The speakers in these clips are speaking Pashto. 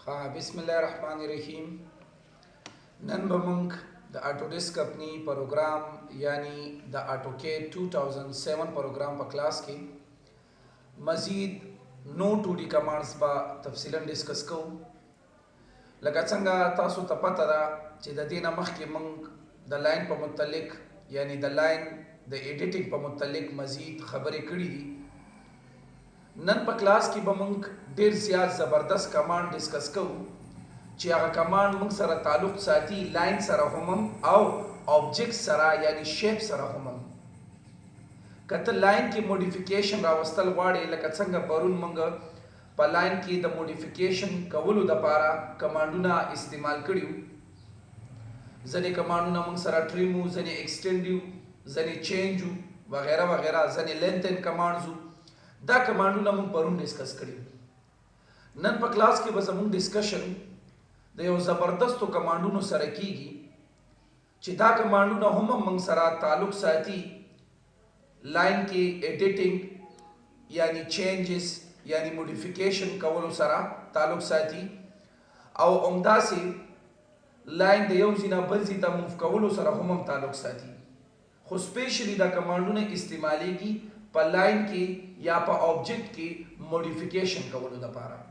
बिस्मिल्लाहिर्रहमानिर्रहीम। नन बमंग the Autodesk अपनी प्रोग्राम यानी द ऑटोकेड 2007 प्रोग्राम पर क्लास के मजीद नो 2D कमांड्स बा तफसीलन डिस्कस को लगा संगा तासु तपता दा चे द दीना मख के मंग द लाइन पर मुतल्लिक यानी द लाइन द एडिटिंग पर मुतल्लिक मजीद खबरें कड़ी दी। नन पर क्लास की बमंग ढेर ज़्यादा ज़बरदस्त कमांड डिस्कस को ची आगा कमांड मंग सरा ताल्लुक साथी लाइन सरा हमम और ऑब्जेक्ट सरा यानी शेप सरा हमम कत लाइन की मॉडिफिकेशन रावस्तल वाड़े लका संगा परुन मंग पर लाइन की द मॉडिफिकेशन कवलु द पारा कमांडुना इस्तेमाल करियो। जने कमांडुना मंग सरा ट्रिमु जने एक्सटेंडियो जने चेंजु वगैरह वगैरह जने लेंथन कमांड्सु दा कमांडुना मंग परुन डिस्कस करियो। नन पर क्लास के बस मंग डिस्कशन द यो जबरदस्त कमांडुनो सरा कीगी ची दा कमांडुना हम मंग सरा ताल्लुक साथी लाइन की एडिटिंग यानी चेंजेस यानी मॉडिफिकेशन कवलो सरा ताल्लुक साथी और उम्दा से लाइन द यो जिना बलजी ता मूव कवलो सरा हम ताल्लुक साथी खो स्पेशली दा कमांडुने इस्तेमालेगी पर लाइन की या पर ऑब्जेक्ट की मॉडिफिकेशन कवलो दा पारा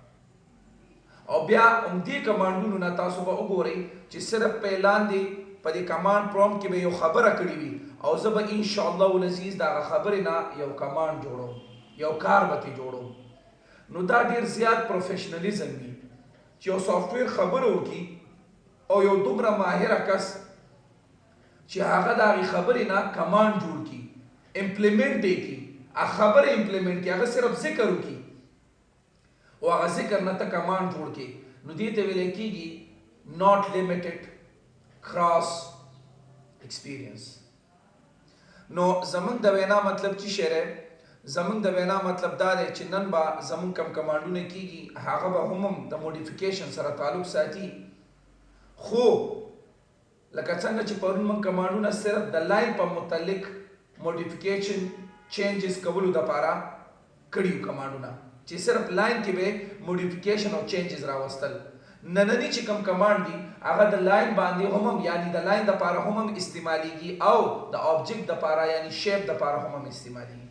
और ब्या उमदी कमांडुनो ना तासु बा उगोरे ची सिर्फ पहलान दे पर कमांड प्रॉम्प्ट के में यो खबर कड़ी हुई और जब इंशाअल्लाह उल अजीज दा खबर ना यो कमांड जोड़ो यो कार बती जोड़ो नु दा ढेर ज़्यादा प्रोफेशनलिज्म भी ची सॉफ्टवेयर खबर होगी और यो दुमरा माहिर कस ची आगा दा खबर ना कमांड जोड़ की इम्प्लीमेंट दे की आ खबर इम्प्लीमेंट की अगर सिर्फ जिक्र की और अगर जिक्र ना तक कमांड जोड़ के नु देते वेले कीगी नॉट लिमिटेड क्रॉस एक्सपीरियंस नो जमंग दवेना मतलब ची शेर है जमंग दवेना मतलब दादे चिन्नन बा जमंग कम कमांडू ने कीगी हागा बा हमम द मॉडिफिकेशन सरा ताल्लुक साथी खो लका संग ची परुन मन कमांडू ना सिर्फ द लाइन पर मुतल्लिक मॉडिफिकेशन चेंजेस कबूल द पारा कड़ियो कमांडू ना ची सिर्फ लाइन के बे मॉडिफिकेशन और चेंजेस रावस्तल नननी ची कम कमांड दी अगर द लाइन बांधे हमम यानी द लाइन द पारा हमम इस्तेमालीगी और द ऑब्जेक्ट द पारा यानी शेप द पारा हमम इस्तेमालीगी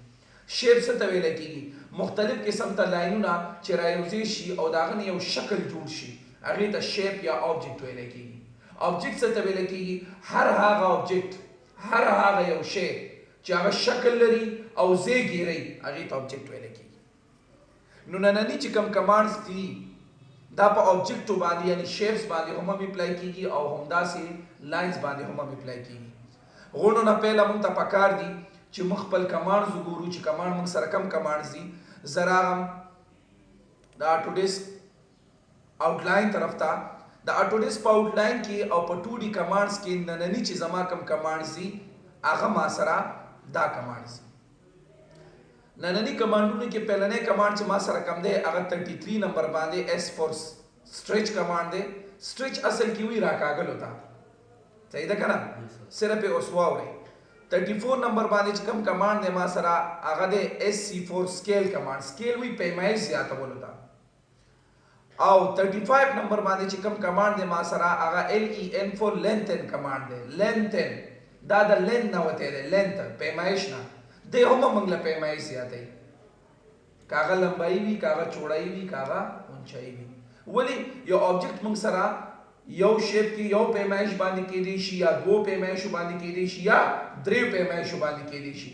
शेप से तवेले कीगी मुख्तलिफ किस्म त लाइनों ना चिरायूजी और दागन यो शक्ल जोड़ शी अगली त शेप या ऑब्जेक्ट वेले कीगी ऑब्जेक्ट से तवेले कीगी हर हागा ऑब्जेक्ट हर हागा यो शेप चाहे शक्ल लरी और जे गिरई अगली त ऑब्जेक्ट वेले कीगी नुननी ची कम कमांड्स थी दा पर ऑब्जेक्ट बांधी यानी शेप्स बांधी हम अप्लाई कीगी और हमदा से लाइंस बांधी हम अप्लाई कीगी गोनो ना पहला मुंग ता पकार दी ची मुखपल कमांड जुगुरु ची कमांड मुंग सरकम कमांड्स दी जरा हम दा ऑटोडेस्क आउटलाइन तरफ था दा ऑटोडेस्क पर आउटलाइन की और पर 2D कमांड्स की नननी ची जमा कम कमांड्स दी आगा मासरा दा कमांड्स नननी कमांडू के पहलने कमांड मा सर कम दे अगर 33 नंबर बांधे एस फॉर स्ट्रेच कमांड दे स्ट्रेच असल की हुई राकागल होता सही था ना सिर्फ ओसवावरे 34 नंबर बांधे कम कमांड दे मा सरा अगर दे S C for scale command scale हुई पैमाइश ज्यादा बोलता और 35 नंबर बांधे कम कमांड दे मा सरा अगर L E N for lengthen command दे लेंथन दादा लेंथ ना होते दे लेंथ पैमाइश ना दे हम मंगला पैमाइश आते कागा लंबाई भी कागा चौड़ाई भी कागा ऊंचाई भी वली यो ऑब्जेक्ट मंग सरा यो शेप की यो पैमाइश बांधी के देशी या दो पैमाइश बांधी के देशी या द्रे पैमाइश बांधी के देशी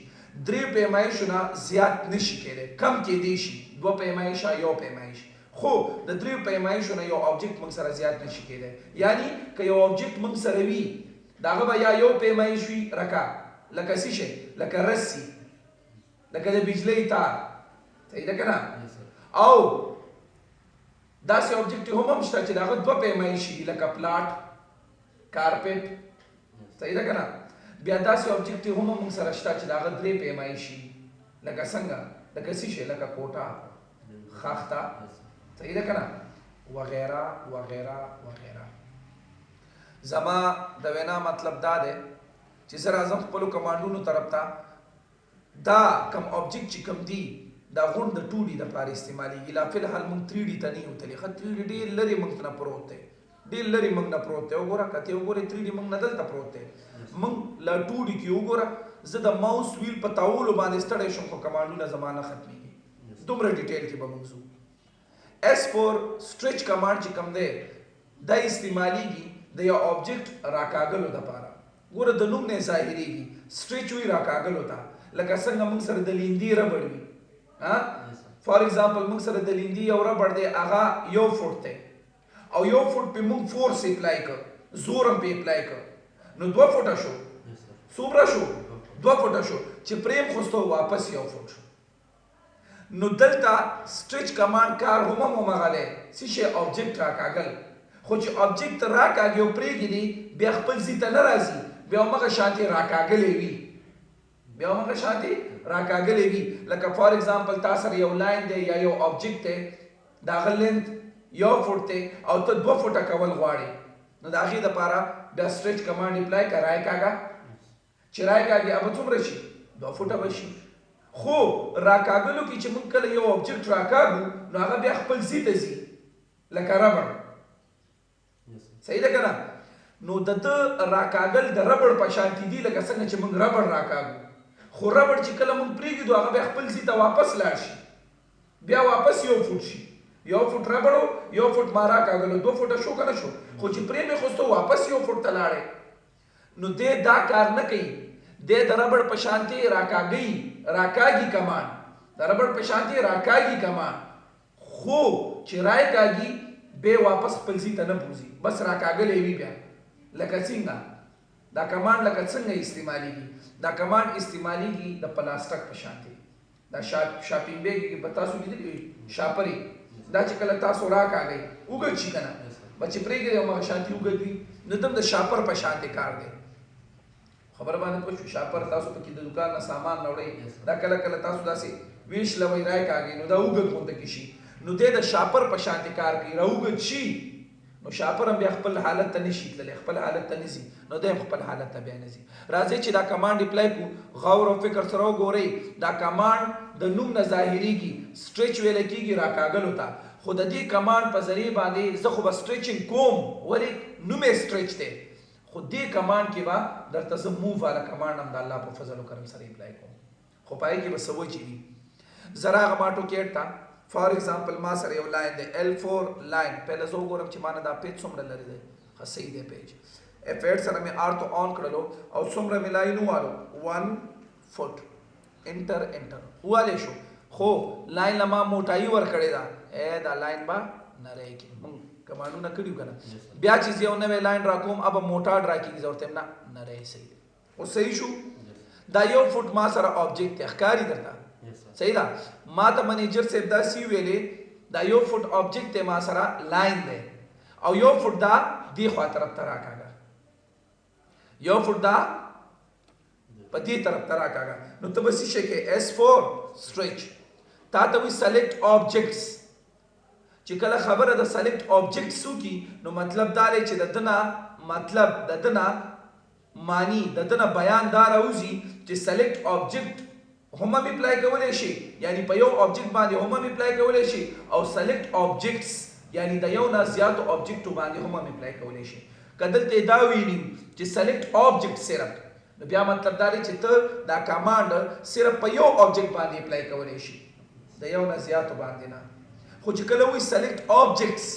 द्रे पैमाइश ना ज्यादा निशी के दे कम के देशी दो पैमाइश यो पैमाइश खो द द्रे पैमाइश ना यो ऑब्जेक्ट मंग सरा ज्यादा निशी के दे यानी कि यो ऑब्जेक्ट मंग सरवी दागा या यो पैमाइश रखा लका सीशे लका रस्सी लका दे बिजली तार सही है क्या आओ दास ऑब्जेक्ट हम मश्ता चला गो दो पैमाइशी लका प्लाट कारपेट सही है क्या बिया दास ऑब्जेक्ट हम मंग सरश्ता चला गो द्रे पैमाइशी लका संगा लका सीशे लका कोटा खाख्ता सही है क्या वगैरह वगैरह वगैरह जमा दवेना मतलब दादे जिसर आजम पलो कमांडू नु तरफ था दा कम ऑब्जेक्ट चिकम दी دا غونډ د 2D د پاره استعمالېږي. لا فلحال موږ 3D ته نه یو تللی. ښه 3D ډېر لرې موږ نه پروت دی، ډېر لرې موږ نه پروت دی. وګوره که ته وګورې 3D موږ نه دلته پروت دی. موږ لا 2D کې وګوره زه د ماوس ویل په تاولو باندې ستړی شم خو کمانډونه زما نه ختمېږي. دومره ډیټیل کې به موږ ځو. S4 سټریچ کمانډ چې کوم دی دا استعمالېږي د یو آبجیکټ راکاږلو دپاره. ګوره د نوم نه ظاهرېږي سټریچ وي راکاږلو ته، لکه څنګه موږ سره د لیندي ربړ وي. فار ایگزامپل موږ سره د لیندي یو ربړ دی هغه 1 فوټ دی او 1 فوټ پې موږ فورس اپلای کړ، زور هم پې اپلای کړ، نو 2 فوټه شو. څومره شو؟ 2 فوټه شو. چې پریم خوستو واپس 1 فوټ شو. نو دلته سټریچ کمانډ کار هم همغلی څه شی آبجیکټ راکاږل، خو چې آبجیکټ راکاږي او پرېږدي بیا خپل ځي ته نه راځي، بیا همغه شانتې راکاږلی وي، بیا همغه شانتې راکاږلی وي. لکه فار ایگزامپل تا سره یو لاین دی یا یو آبجیکټ دی د هغه لینت 1 فوټ دی او ته 2 فوټه کول غواړې، نو د هغې دپاره بیا سټریچ کمانډ اپلای کړه، راکاږه. چې راکاږي هغه څومره شي؟ 2 فوټه به شي. خو راکاږلو کې چې موږ کله یو آبجیکټ راکاږو نو هغه بیا خپل ځي ته ځي لکه ربړ. صحیح ده که نه؟ نو د ده راکاږل د ربړ په شانتې دي لکه څنګه چې موږ ربړ راکاږو. خو ربړ چې کله موږ پرېږدو هغه بیا خپل ځي ته واپس لاړ شي، بیا واپس 1 فوټ شي. 1 فوټ ربړ و 1 فوټ ما راکاږلو 2 فوټه شو که نه شو؟ خو چې پرې مې خوستو واپس 1 فوټ ته لاړې. نو دی دا کار نه کوي، دی د ربړ په شانتې راکاږي کمانډ، د ربړ په شانتې راکاږي کمانډ، خو چې راکاږي بیا واپس خپل ځي ته نه بوځي، بس راکاږلی وي. بیا لکه څنګه دا کمانډ لکه څنګه استعمالېږي؟ دا کمانډ استعمالېږي د پلاستک په شانتې. دا شاپینګ بیګ کې به تاسو لیدلي شاپرې، دا چې کله تاسو راکاږئ اوږد شي که نه، به چې پرېږدئ همغه شانتې اوږد وي، نو دم د شاپر په شانتې کار دی. خبره باندې پوه شو؟ شاپر تاسو پکې د دوکان نه سامان راوړئ، دا کله کله تاسو داسې ویش لوئ راکاږئ نو دا اوږد غونته کې شي، نو دی د شاپر په شانتې کار کوي، راوږد شي نو شاپر هم بیا خپل حالت ته نشي تللی، خپل حالت ته نه ځي، نو دی هم خپل حالت ته بیا نه ځي. راځئ چې دا کمانډ اپلای کړو، غور او فکر سره وګورئ. دا کمانډ د نوم نه ظاهرېږي، سټریچ ویلی کېږي راکاږلو ته، خو د دې کمانډ په ذریعې باندې زه خو به سټریچینګ کوم، ولې نوم یې سټریچ دی، خو دې کمانډ کې به درته زه موو والا کمانډ هم د الله په فضل و کرم سره اپلای کوم، خو په هغې کې به څه وجې وي. زه راغم آټوکیډ ته، فار ایگزامپل ما سره یو لاین دی L4 لاین، پهله زه وګورم چې ما نه دا پیج څومره لرې دی. ښه صحیح دی پیج. F8 سره مې آرتو آن کړلو او څومره مې لاین ووالو 1 فوټ، انټر ووالی شو، خو لاین له ما موټایي ورکړې ده، دا لاین به نری کړي. موږ کمانډونه کړي که نه؟ بیا چې زه یو نوی لاین راکوم اب موټاډ راکېږي، زه ورته یم نه نری صحیح دی. اوس صحیح شو؟ دا 1 فوټ ما سره آبجیکټ دی، ښکاري درته؟ صحیح ده. ما ته منیجر صاحب داسې ویلې دا 1 فوټ آبجیکټ دی ما سره لاین دی او 1 فوټ دا دې خوا طرف ته راکاږه، 1 فوټ دا په دې طرف ته راکاږه. نو ته به څه شی کوې؟ S4 سټریچ. تا ته وایي سلیکټ آبجیکټس. چې کله خبره د سلیکټ آبجیکټس وکړي نو مطلب دا دی چې د ده نه مطلب د ده نه معنی د ده نه بیان دا راوځي چې سلیکټ آبجیکټ هم اپلای کولی شي، یعنی په یو آبجیکټ باندې هم اپلای کولی شي، او سلیکټ آبجیکټس یعنی د یو نه زیاتو آبجیکټو باندې هم اپلای کولی شي. که دلته دا ویلي چې سلیکټ آبجیکټ صرف، نو بیا مطلب دا دی چې ته دا کمانډ صرف په یو آبجیکټ باندې اپلای کولی شي، د یو نه زیاتو باندې نه. خو چې کله وایي سلیکټ آبجیکټس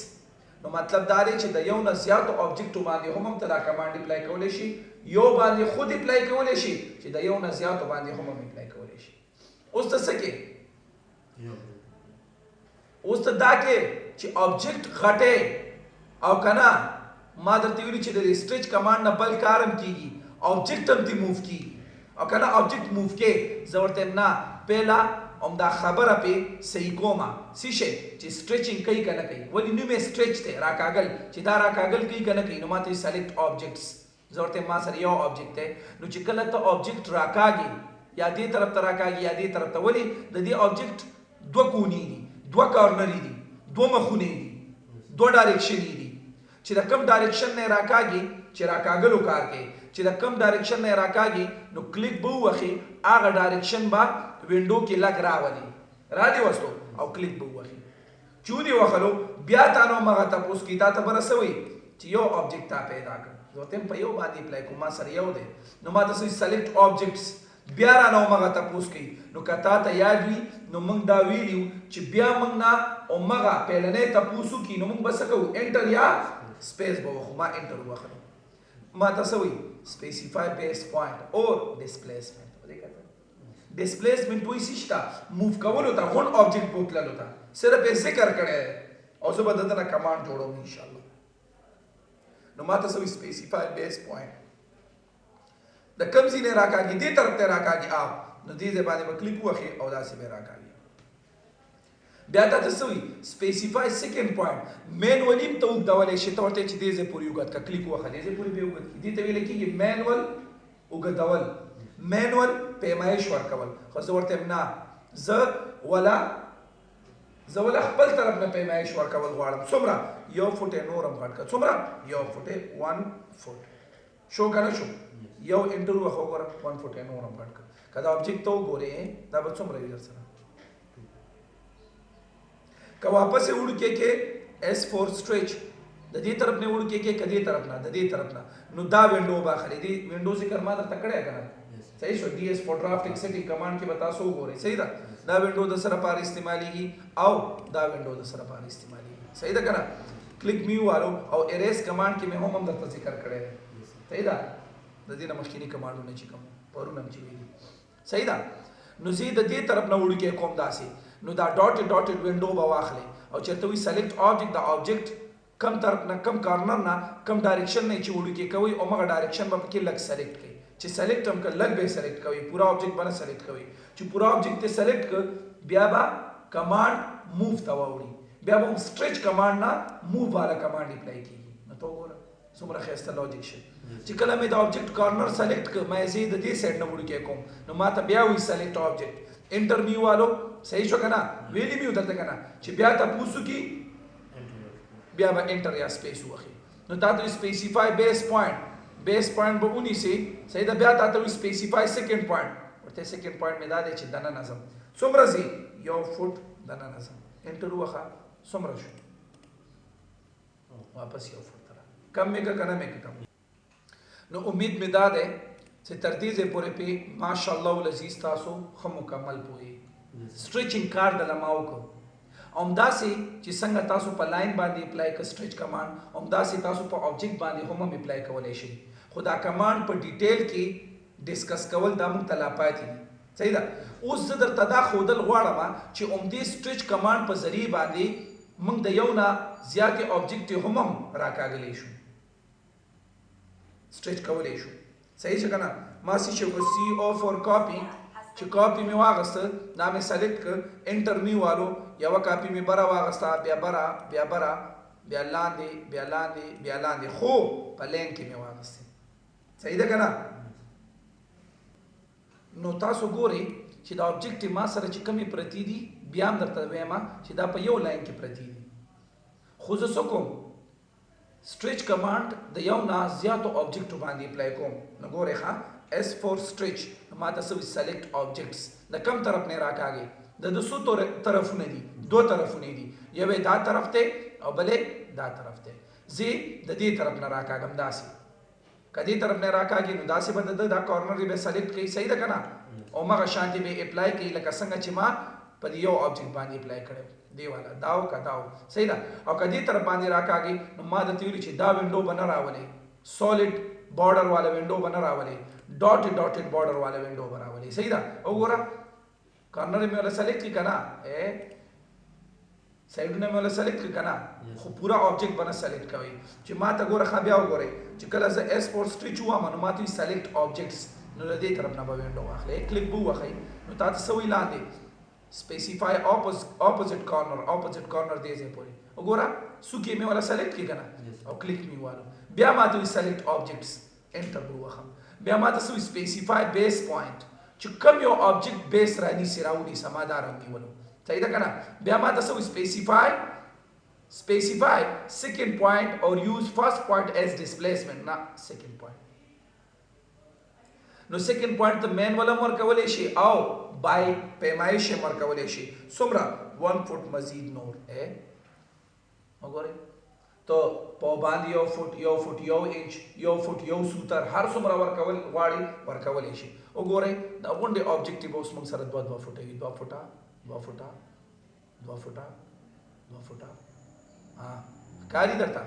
نو مطلب دا دی چې د یو نه زیاتو آبجیکټو باندې هم ته دا کمانډ اپلای کولی شي، یو باندې خود اپلای کولی شي چې د یو نه زیاتو باندې هم اپلای کولی شي. اوس ته څه کې؟ اوس ته دا کې چې آبجیکټ غټې او که نه ما درته ویلي چې د سټریچ کمانډ نه بل کار هم کېږي، آبجیکټ هم دې موو کېږي او که نه آبجیکټ موو کې. زه ورته یم نه، پهله همدا خبره پې صحیح کومه څه شی چې سټریچینګ کوي که نه کوي، ولې نوم یې سټریچ دی راکاږل، چې دا راکاږل کوي که نه کوي. نو ما ته سلیکټ آبجیکټس، زه ورته ما سره یو آبجیکټ دی، نو چې کله ته آبجیکټ راکاږي یا دې طرف ته راکاږي یا دې طرف ته، ولې د دې آبجیکټ 2 کونې دي، 2 کارنرې دي، 2 مخونه دي، 2 ډایرکشنې دي. چې د کم ډایرکشن نه راکاږي چې راکاږلو کار کوي، چې د کم ډایرکشن نه راکاږي نو کلیک به ووهي، هغه ډایرکشن به وینډو کې لږ راولي، را دي وستو او کلیک به وخی چودي وخلو بیا تا نو مغه تاسو کی تا ته برسوي چې یو آبجیکټ تا پیدا کړ دوته په یو باندې اپلای کوم ما سره یو دی نو ما تاسو سلیکټ آبجیکټس بیا را نو مغه تاسو کی نو کتا ته یاد وي نو موږ دا ویلیو چې بیا موږ نه او مغه پهلنې تاسو کی نو موږ بس کو انټر یا سپیس به خو ما انټر وخلو ما تاسو وی سپیسیفای بیس پوینټ اور ډیسپلیسمنت ډیسپلیسمنट وایي سشتا موو کولو ته غون آبجیکټ بوتللو ته صرف یې ذکر کړی او زه به دته نه کمانډ جوړوم ان شاء الله نو ما ته سوي سپیسیفای بیس پوینټ د کوم ځای نه راکاږي دې طرف ته راکاږي نو دې ځای باندې به کلیک وکړي او داسې به راکاږي بیا ته سوي سپیسیفای سیکنډ پوینټ مینوالي ته وګدولې شي ته ورته چې دې ځای پورې وګد کا کلیک وکړي دې ځای پورې به وګد دې ته ویل کېږي مینوال وګدول مینوال پیمایش ورکول خو زه ورته نه زه ولا خپل طرف نه پیمایش ورکول غواړم څومره یو فوټه نورم غټ کا څومره یو فوټه 1 فوټ شو کنه شو یو انټر وخو غواړم 1 فوټه نورم غټ کا کدا آبجیکټ ته وګورئ دا به څومره وي سره که واپس وړو کې S4 سټریچ د دې طرف نه وړو کې کدي طرف نه د دې طرف نه نو دا وینډو باخلي دی وینډو ذکر ما درته کړی کنه صحیح شو DS for drafting setting کمانډ کې بتا سو وګورئ صحیح ده دا وینډو د سره پار استعماليږي او دا وینډو د سره پار استعماليږي صحیح ده کنه کلیک میو والو او اریز کمانډ کې مې هم درته ذکر کړی صحیح ده د دې مخکینی کمانډونه چې کوم پرونه چې ویلي صحیح ده نو زه د دې طرف نه وړو کې کوم داسي نو دا ډاټډ وینډو به واخلې او چرته وی سلیکټ آبجیکټ دا آبجیکټ کم طرف نه کم کارنر نه کم ډایرکشن نه چې وړو کې کوي او مګه ډایرکشن به پکې لګ سلیکټ کړي چې سلیکټ هم ک لګ به سلیکټ کوي پورا آبجیکټ باندې سلیکټ کوي چې پورا آبجیکټ ته سلیکټ ک بیا با کمانډ موو تا ووري بیا به سټریچ کمانډ نه موو والا کمانډ اپلای کیږي نو تو ګوره څومره خسته لوجیک شي چې کله مې دا آبجیکټ کارنر سلیکټ ک مې زید دې سیټ نه وړو کې کوم نو ما ته بیا وی سلیکټ آبجیکټ انټر میو والو صحیح شو کنه ویلی میو درته کنه چې بیا تاسو کی بیا به انټر یا سپیس وخی نو تاسو سپیسیفای بیس پوینټ به ونی سي صحیح ده بیا تاسو سپیسیفای سیکنډ پوینټ ورته سیکنډ پوینټ مې دا دی چې دنه نظم څومره سي یو فوټ دنه نظم انټر وخا څومره شو واپس یو فوټ تر کم مې کنه مې کم نو امید مې دا ده چې تر دې پورې په ماشاءالله ولذیذ تاسو خو مکمل پوي سټریچینګ کار د لماو کو اومداسي چې څنګه تاسو په لاین باندې اپلای ک سټریچ کمانډ اومداسي تاسو په آبجیکټ باندې هم اپلای کولای شئ خدا کمانډ په ډیټیل کې ډیسکس کول د موږ تلاپات دي صحیح ده اوس زه درته دا خودل غواړم چې اومدې سټریچ کمانډ په ذریعہ باندې موږ د یو نه زیاتې آبجیکټ هم راکاږلی شو سټریچ کولای شو صحیح څنګه ما سي شو سی او فور کاپی چې کاپی می واغسته دا مې سلیکټ ک انټر می والو یو کاپی می برا واغسته بیا لاندې خو په لین کې می واغسته صحیح ده کنه نو تاسو ګورئ چې دا آبجیکټ ما سره چې کمی پرتی دي بیا هم درته وایم چې دا په یو لاین کې پرتی دي خو زه څه کوم سټریچ کمانډ د یو نه زیاتو آبجیکټ باندې اپلای کوم نو ګورئ ښا S4 stretch ما تاسو select objects د کوم طرف نه راکاږي د دوه طرفونه دي دوه طرفونه دي یو دا طرف ته او بلې دا طرف ته زی د دې طرف نه راکاږم داسي کدي طرف نه راکاږي نو داسي بد دا کارنر به select کوي صحیح ده کنه او مغه شانتي به اپلای کوي لکه څنګه چې ما په یو آبجیکټ باندې اپلای کړو دی والا داو صحیح ده او کدي طرف باندې راکاږي نو ما د تیوري چې دا وینډو بنا راولې سولید بارډر والا وینډو بنا راولې ډاټډ بارډر والا وینډو براولې صحیح ده وګوره کارنر مې ولا سلیکټ کی کنه سایډونه مې ولا سلیکټ کی کنه خو پورا آبجیکټ بنا سلیکټ کوي چې ما ته ګوره خا بیا وګوره چې کله ز S4 سټریچ وامه نو ما ته سلیکټ آبجیکټس نو د دې طرف نه به وینډو واخلې کلیک بو واخلې نو تاسو سوي لاندې specify opposite corner دې ځای پورې وګوره سوکې مې ولا سلیکټ کی کنه او کلیک می والو بیا ما ته سلیکټ آبجیکټس انټر بو واخلم بیا ما تاسو سپیسیفای بیس پوینټ چې کوم یو آبجیکټ بیس رانی سراوډي سمادار نیولو صحیح ده کنه بیا ما تاسو سپیسیفای second point or use first point as displacement نه second point نو سیکنډ پوینټ ته مین ولم ورکولی شي او بای پیمایش هم ورکولی شي څومره 1 فوټ مزید نور وګورئ تو په باندې یو فوټ یو انچ یو فوټ یو سوتر هر څومره ورکول غواړي ورکولی شي وګورئ دا غونډې اوبجیکټیو اوس موږ سره 2 فوټه وي 2 فوټه 2 فوټه 2 فوټه 2 فوټه ښکاري درته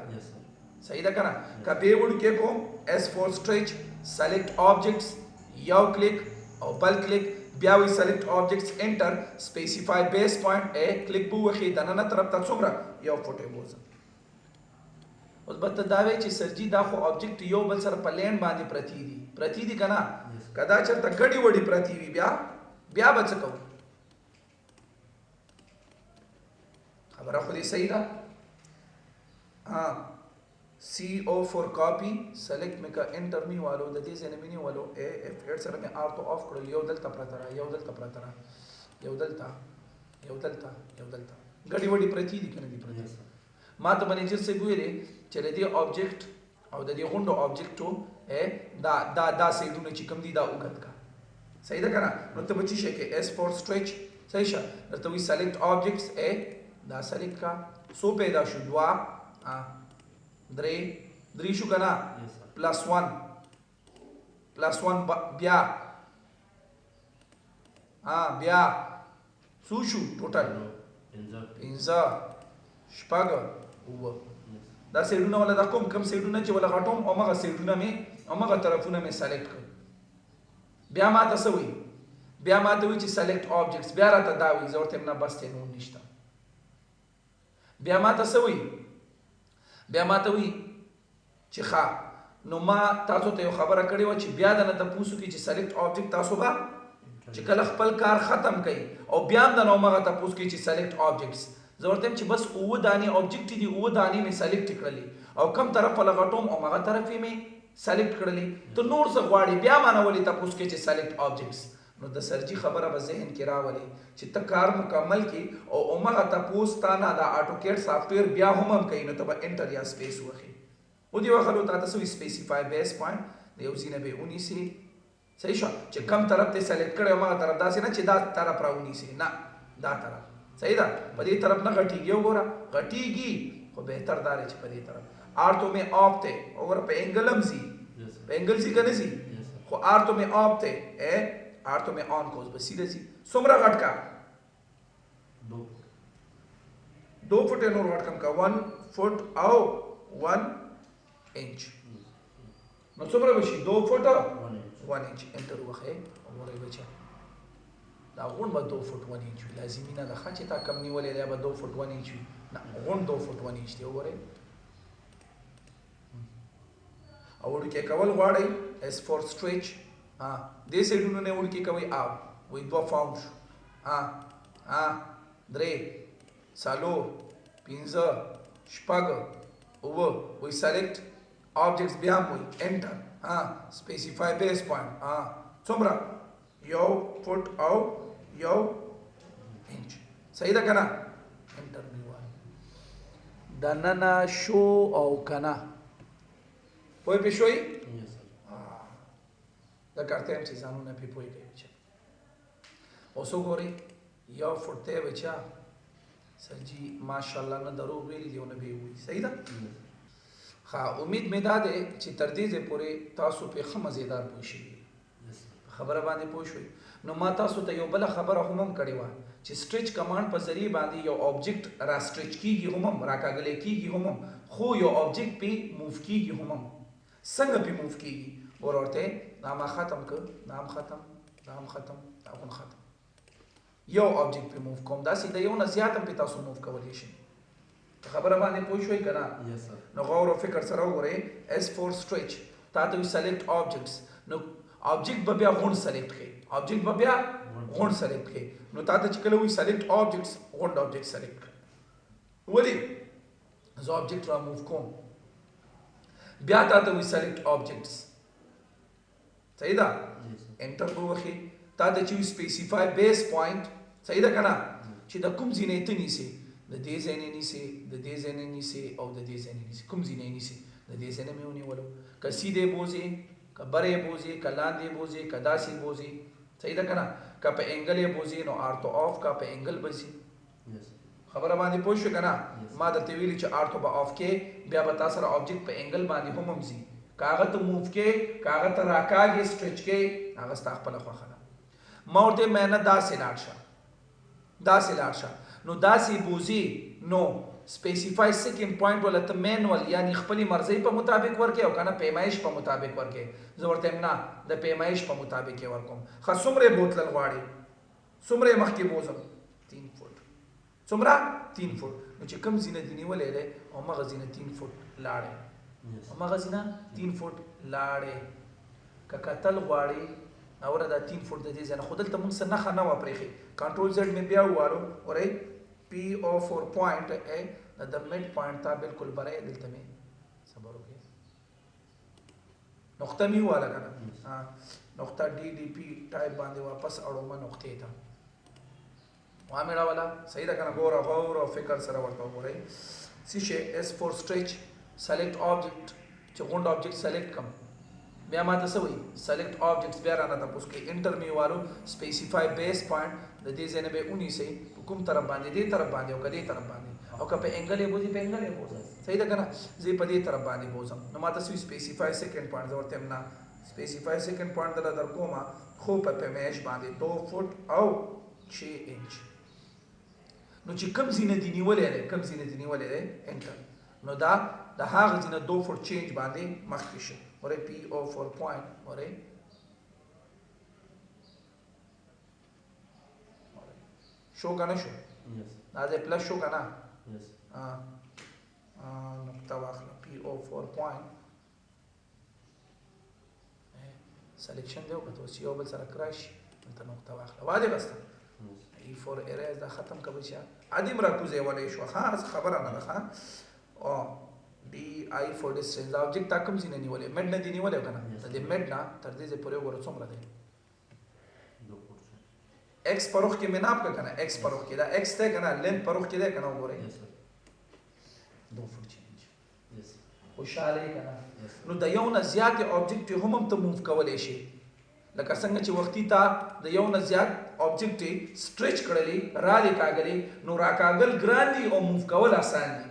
صحیح ده کنه که به وړوکی کوم S4 stretch select objects یو کلیک او بل کلیک بیا وی select objects enter specify base point کلیک بو وخی دننه طرف ته څومره یو فوټه بوزم اوس به ته دا وایې چې سرجي دا خو آبجیکټ یو بل سره په لینډ باندې پرتی دي که نه که دا چېرته ګډې وډې پرتې وي بیا به څه کوو خبره خو دې صحیح ده CO for copy select مې که انټر مې والو د دې ځای نه مې نیولو F8 سره مې آر تو آف کړل یو دلته پرته را یو دلته پرته را یو دلته ګډې وډې پرتې دي که نه دي پرتې ما ته منیجر صاحب ویلې چې د دې آبجیکټ او د دې غونډو آبجیکټو دا سایډونه چې کوم دي دا اوږد کا صحیح ده که نه نو ته به څه شی کې S4 stretch صحیح شه درته وایي select objects دا سلیکټ کا څو پیدا شو 2 3 شو که نه پلس 1 بیا څو شو ټوټل 15 شپږ اووه دا سیډونه ولا دا کوم سیډونه چې ولا غټوم همغه سیډونه مې همغه طرفونه مې سلیکټ کړ بیا ما ته څه وایي بیا ما ته وایي چې سلیکټ آبجیکټس بیا راته دا وایي زه ورته یم نه بس دی نور نشته بیا ما ته څه وایي بیا ما ته وایي چې ښه نو ما تاسو ته یو خبره کړې وه چې بیا دنه تپوس وکړي چې سلیکټ آبجیکټ تاسو به چې کله خپل کار ختم کوي او بیا هم دنه همغه تپوس کوي چې سلیکټ آبجیکټس زه ورته یم چې بس اووه دانې آبجیکټ دي اووه دانې مې سلیکټ کړلې او کم طرف ولا غټوم همغه طرف یې مې سلیکټ کړلې ته نور څه غواړې بیا ما نه ولې تپوس کوي چې سلیکټ آبجیکټس نو د سرجي خبره به ذهن کې راولي چې ته کار مکمل کړي او همغه تپوس تا نه دا آټوکیډ سافټویر بیا هم کوي نو ته به انټر یا سپیس وخی و دې وخت تا ته څه سپیسیفای بیس پوینټ د یو ځای نه به ونیسي صحیح شو چې کم طرف ته سلیکټ کړی همغه طرف داسې نه چې دا طرف راونیسي نه دا طرف صحیح ده په دې طرف نه غټیږي وګوره غټیږي خو بهتر دا دی چې په دې طرف آر تو مې آف ته وګوره په انګل هم ځي په انګل ځي که نه ځي خو آر تو مې آف ته آر تو مې آن کوز به سیده ځي څومره غټ کا 2 فوټ نور غټ کم کا 1 فوټ او 1 انچ نو څومره به شي 2 فوټه 1 انچ انټر وخی وګورئ بچه دا غونډ به 2 فوټ 1 انچ وي لازمي نه ده ښه چې تا کم نیولې دی به 2 فوټ 1 انچ وي نه غونډ 2 فوټ 1 انچ دی وګورئ او وړوکی کول غواړئ S4 stretch دې سایډونو نه وړوکی کوئ وایي 2 فاوم شو 3 څلور 15 شپږ اووه وایي سلیکټ آبجیکټس بیا هم وایي انټر سپیسیفای بیس پوینټ څومره یو فوټ او یو انچ صحیح ده که نه انټر مې وایي دننه شو او که نه پوه پې شوئ دا کارته هم چې ځانونه پې پوه کوي بچه اوس وګورئ یو فوټ دی بچه سرجي ماشاءالله نه دروغ ویلي دي او نه به یې وایي صحیح ده ښه امید مې دا دی چې تر دې ځای پورې تاسو پې ښه مزیدار پوه شوي خبره باندې پوه شوي نو ما تاسو ته یو بله خبره هم کړې وه چې سټریچ کمانډ په ذریعه باندې یو آبجیکټ را سټریچ کیږي هم راکاږلی کیږي هم خو یو آبجیکټ پې موو کیږي هم څنګه پې موو کیږي ور ورته دا ما ختم کړ دا هم ختم دا هم ختم دا هم ختم یو آبجیکټ پې موو کوم داسې د یو نه زیات هم پې تاسو موو کولی شئ خبره باندې پوه شوئ که نه نو غور او فکر سره وګورئ S4 stretch تا ته وي select objects نو آبجیکټ به بیا غونډ سلیکټ کړئ آبجیکټ به بیا غونډ سلیکټ کړئ نو تا ته چې کله وایي سلیکټ آبجیکټس غونډ آبجیکټ سلیکټ کړئ ولې زه آبجیکټ را موو کوم بیا تا ته وایي سلیکټ آبجیکټس صحیح ده انټر به وخی تا ته چې وایي سپیسیفای بیس پوینټ صحیح ده که نه چې د کوم ځای نه یې ته نیسې د دې ځای نه نیسې د دې ځای نه نیسې او د دې ځای نه نیسې کوم ځای نه یې نیسې د دې ځای نه مې ونیولو که سیدې بوځې کبره بوزي کلاندې بوزي کداسي بوزي صحیح ده کنه که په انګل بوزي نو آرتو آف کا په انګل بوزي خبره باندې پوه شو کنه ما درته ویلي چې آرتو به آف کې بیا به تاسو سره آبجیکټ په انګل باندې هم ومځي کاغه ته موو کې کاغه ته راکاږي سټریچ کې هغه ستا خپل خوښه ده ما ورته معنی داسې لاړ شه نو داسې بوزي نو سپیسیفای سیکنډ پوینټ ولته مینوال یعنی خپل مرزي په مطابق ورکې او کنه پیمایش په مطابق ورکې زه ورته نه د پیمایش په مطابق ورکوم خو څومره بوتل غواړي څومره مخکې بوزم 3 فوټ څومره 3 فوټ نو چې کم زینه دی نیولې ده او مغه زینه 3 فوټ لاړې ککتل غواړي اور دا 3 فوټ د دې ځنه خودل ته موږ سره نه و پرېخي کنټرول زد مې بیا ووالو اورې پی او 4 پوینټ ا د مډ پوینټ تا بالکل برای دلته مې صبر وکړه نقطه می والا کنه نقطه D D P ټایپ باندې واپس اړو ما نقطه ته وامړه والا صحیح ده کنه غور او فکر سره ورته وګورئ سیشه S4 stretch select object چې غونډ object select کم بیا ما تاسو وی select objects بیا رانه تاسو کې انټر می والو specify base point د دې ځنه به 19 کوم طرف باندې دې طرف باندې او کدي طرف باندې او که په انګل یې بوزي په انګل یې بوزي صحیح ده کنه زه په دې طرف باندې بوزم نو ما تاسو specify second point ورته نه specify second point در کومه خو په پیمایش باندې 2 فوټ او 6 انچ نو چې کم زینه دی نیولې ده انټر نو دا د هغه زینه 2 فوټ چینج باندې مخکې شي ورې پی او 4 پوینټ ورې شو کنه شو دا دې پلس شو کنه نقطه واخله پی او 4 پوینټ سلیکشن دیو کته سی او بل سره کراش انت نقطه واخله واده بس ای 4 اریز دا ختم کبه شه ادم راکوزه ولې شو خاص خبره نه ده او D I for distance object ताकम सी नहीं वाले मेड नहीं देनी वाले कना तो मेड ना तरदे से पूरे वो रसोम रहे एक्स परोख के में नाप का कना एक्स परोख के दा एक्स ते कना लेंथ परोख के दे कना वो रहे 2 फुट चेंज खुशाले कना नो د یو نه زیات ऑब्जेक्ट هم ته موو کولې شي لکه څنګه چې وختي تا د یو نه زیات ऑब्जेक्ट سټریچ کړلې را دي کاغلي نو را کاغل ګراندي او موو کول آسان دي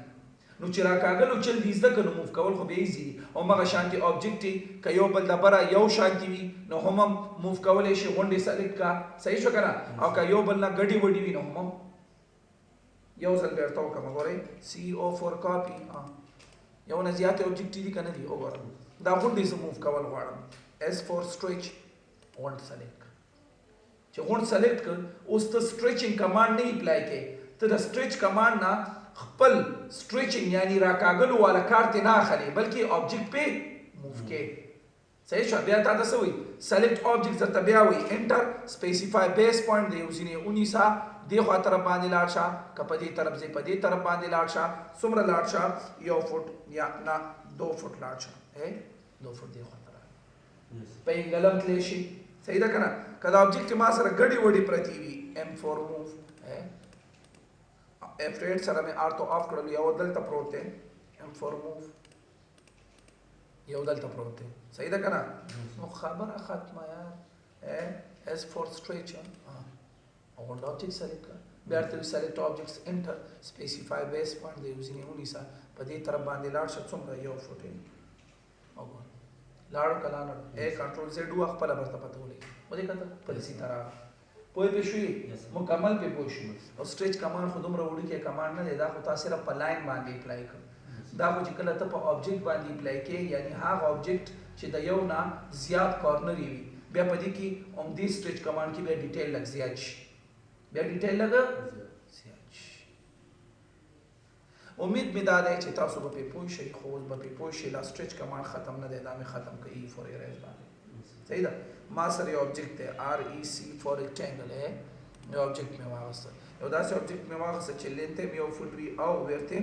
نو چې راکاګلو چل دې زده کنو موو کول خو به ایزي او مغه شانتي آبجیکټ ک یو بل د برا یو شانتي وي نو هم موو کولې شي غونډې سلیکټ کا صحیح شو کنه او ک یو بل نه غډي وډي وي نو هم یو ځل ورته وکم غوري سی او 4 کاپي یو نه زیات آبجیکټ دي کنه دی وګورم دا غونډې سم موو کول غواړم S4 stretch غونډ سلیکټ چې غونډ سلیکټ ک اوس ته سټریچینګ کمانډ نه اپلای کې ته د سټریچ کمانډ نه خپل سټریچینګ یعنی راکاګلو والا کارت نه اخلي بلکې آبجیکټ په موو کې صحیح شو بیا تاسو وي سلیکټ آبجیکټ درته بیا وي انټر سپیسیفای بیس پوینټ دی وزینه 19 دی خو طرف باندې لاړ شه کپدي طرف زی پدي طرف باندې لاړ شه څومره لاړ شه یو فوټ یا نه 2 فوټ لاړ شه 2 فوټ دی خو طرف په انګلم تلی شي صحیح ده کنه کدا آبجیکټ ما سره غډي وډي پرتی وي M4 موو F8 سره مې آرتو آف کړل یو دلته پروت دی M4 موو یو دلته پروت دی صحیح ده کنه نو خبره ختمه یار S4 stretch غونډ آبجیکټ سلیکټ کړ بیا ته سلیکټ آبجیکټس انټر سپیسیفای بیس پوینټ دی یوزینګ 19 په دې طرف باندې لاړ شو څومره یو فوټ وګور لاړو کلانو کنټرول زد وا خپل برته پته ولې ولې کته په دې طرح پوه به شوي مکمل په پوه شو او سټریچ کمانډ خودم راوړي کې کمانډ نه دی دا خو تاسو را په لاین باندې اپلای کړ دا خو چې کله ته په آبجیکټ باندې اپلای کې یعنی هغه آبجیکټ چې د یو نه زیات کارنر وي بیا په دې کې هم دې سټریچ کمانډ کې بیا ډیټیل لګ زیات شي بیا ډیټیل لګ زیات شي امید می دا ده چې تاسو به پوه شئ خو به پوه شئ لا سټریچ کمانډ ختم نه دی دا مې ختم کړي فور ایریز باندې صحیح ده ما سره یو آبجیکټ دی REC فور ریکټنګل ہے یو آبجیکټ مې واغسته یو داسې آبجیکټ مې واغسته چې لینث یې یو فوټ وي او ویرث یې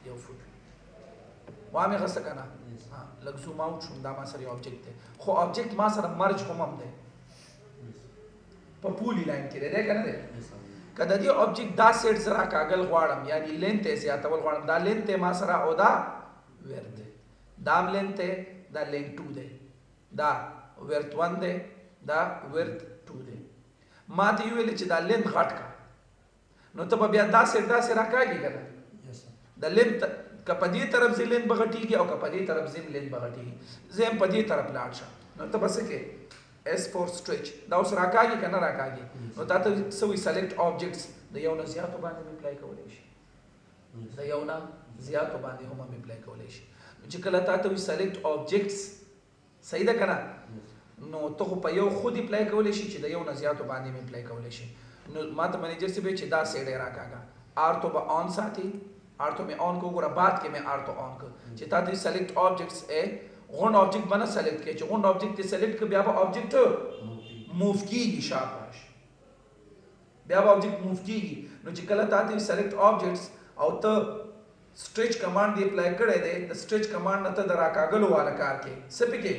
یو فوټ وي وا مې غسته کنه لږ زوم اوټ شوم دا ما سره یو آبجیکټ دی خو آبجیکټ ما سره مرج هم دی په پولی لاین کې دی کنه دی کله دې آبجیکټ دا سیټ زرا کاغل غواړم یعنی لینث یې زیاتول غواړم دا لینث ما سره او دا ویرث دی دا لینث دا لینث 2 دی دا ورت 1 دی دا ورت 2 دی ما ته یې ویل چې دا لینت غټ کا نو ته به بیا داسې راکاږي که نه د لینت که په دې طرف ځي لینت به غټېږي او که په دې طرف ځي لینت به غټېږي زه هم په دې طرف لاړ شه نو ته به څه کې S4 stretch دا اوس راکاږي که نه راکاږي نو تا ته څه وي select objects د یو نه زیاتو باندې مې اپلای کولی شي د یو نه زیاتو باندې هم مې اپلای کولی شي نو چې کله تا ته وي select objects صحیح ده که نه نو ته خو په یو خود اپلای کولی شي چې د یو نه زیاتو باندې مې اپلای کولی شي نو ما ته منیجر صاحب چې دا سیډ یې راکاږه آرتو به آن ساتي آرتو مې آن کو ګوره بعد کې مې آرتو آن کو چې تا ته select objects غونډ آبجیکټ باندې سلیکټ کړئ چې غونډ آبجیکټ ته سلیکټ کړ بیا به آبجیکټ موو کیږي شاباش بیا به آبجیکټ موو کیږي نو چې کله تاسو سلیکټ آبجیکټس او ته سټریچ کمانډ دی اپلای کړی دی د سټریچ کمانډ نه ته د راکاګلو والا کار کې څه پکې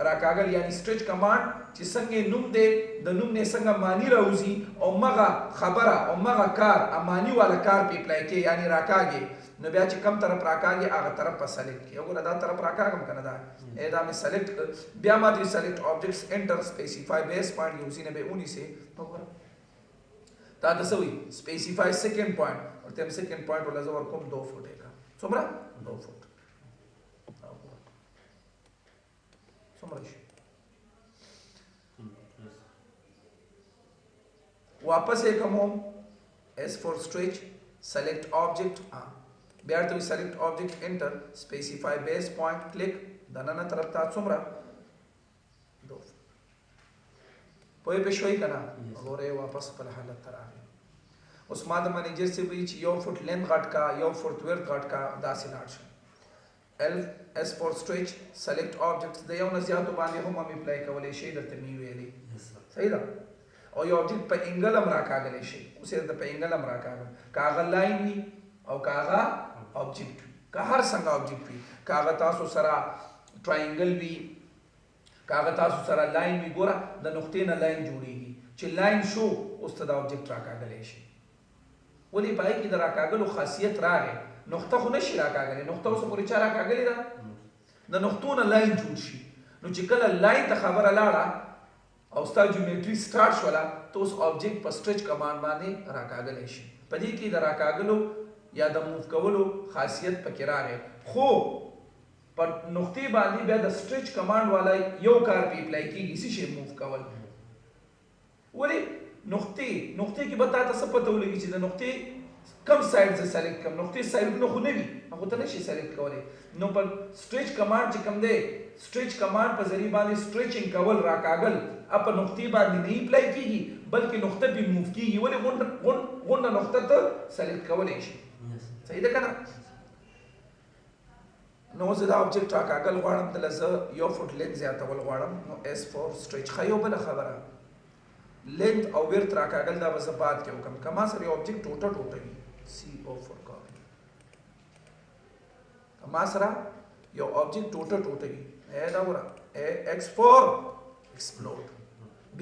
راکاګل یعنی سټریچ کمانډ چې څنګه نوم دی د نوم نه څنګه معنی راوځي او مغه خبره او مغه کار امانی والا کار په اپلای کې یعنی راکاږي نو بیا چې کم طرف راکاږي هغه طرف په سلیکټ کې وګوره دا طرف راکاږم کنه دا دا مې سلیکټ بیا ما دې سلیکټ آبجیکټس انټر سپیسیفای بیس پوائنट یوزی نه به اونی سے وګوره دا د سوي سپیسیفای سیکنډ پوائنट اور تم سیکنډ پوائنट ولا زور کوم 2 فوټ کا څومره 2 فوټ څومره شي واپس کوم S4 stretch select object بیا ته select object enter specify base point click دننه طرف ته څومره 2 په شوي کنه وګوره واپس په حالت ته راغی اوس ما د منیجر څخه وی چې یو فوټ لینث غټ کا یو فوټ ورت غټ کا داسې لاړ شي S4 stretch select objects د یو نه زیاتو باندې هم اپلای کولای شي درته می ویلي صحیح ده او یو آبجیکټ په انګل هم راکاږلی شي اوس یې د په انګل هم راکاږم که هغه لاین وي او که هغه آبجیکټ که هر څنګه آبجیکټ وي که هغه تاسو سره ټراینګل وي که هغه تاسو سره لاین وي ګوره د نقطې نه لاین جوړېږي چې لاین شو اوس ته د آبجیکټ راکاږلی شي ولې په هغې کې د راکاږلو خاصیت راغی نقطه خو نشي راکاږلی نقطه اوس پورې چا راکاږلې ده د نقطو نه لاین جوړ شي نو چې کله لاین ته خبره لاړه او ستا جیومټري سٹارټ شوله ته اوس آبجیکټ په سټریچ کمانډ باندې راکاږلی شي په دې کې د راکاږلو یا د موو کولو خاصیت پکې راغی خو په نقطې باندې بیا د سټریچ کمانډ والا یو کار پې اپلای کېږي څه شی موو کول ولې نقطې کې به تا ته څه پته ولګي چې د نقطې کم سایډ زه سلیکټ کړم نقطې سایډونه خو نه وي هغو ته نشي سلیکټ کولی نو په سټریچ کمانډ چې کوم دی سټریچ کمانډ په ذریعه باندې سټریچینګ کول راکاږل په نقطې باندې نه اپلای کېږي بلکې نقطه پې موو کېږي ولې غونډه نقطه ته سلیکټ کولی شي صحیح ده که نه نو زه دا آبجیکټ راکاږل غواړم دله زه یو فوټ لینث زیاتول غواړم نو S4 stretch ښه یو بله خبره لینث او ورت راکاږل دا به زه بعد کې وکړم که ما سره یو آبجیکټ ټوټه وي CO4 کاپي که ما سره یو آبجیکټ ټوټه وي دا ګوره X4 explode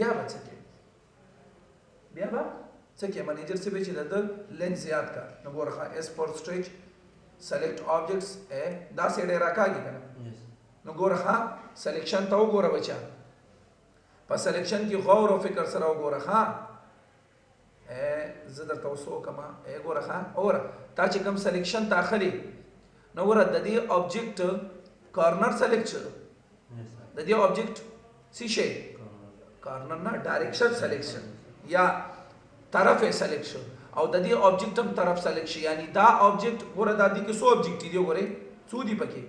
بیا به څه کوي منیجر څه وایي چې د ده لینث زیات کا نو ګوره S4 stretch select objects دا سیډ یې راکاږي که نه نو ګوره سلیکشن ته وګوره بچا په سلیکشن کې غور او فکر سره وګوره زه درته اوس وکړم ګوره تا چې کوم سلیکشن ته اخلي نو ګوره د دې آبجیکټ کارنر سلیکټ شو د دې آبجیکټ څه شی کارنر نه ډایرکشن سلیکشن یا طرف یې سلیکټ شو او د دې آبجیکټ هم طرف سلیکټ شي یعنی دا آبجیکټ ګوره دا دې کې څو آبجیکټ دي ګورئ څو دي پکې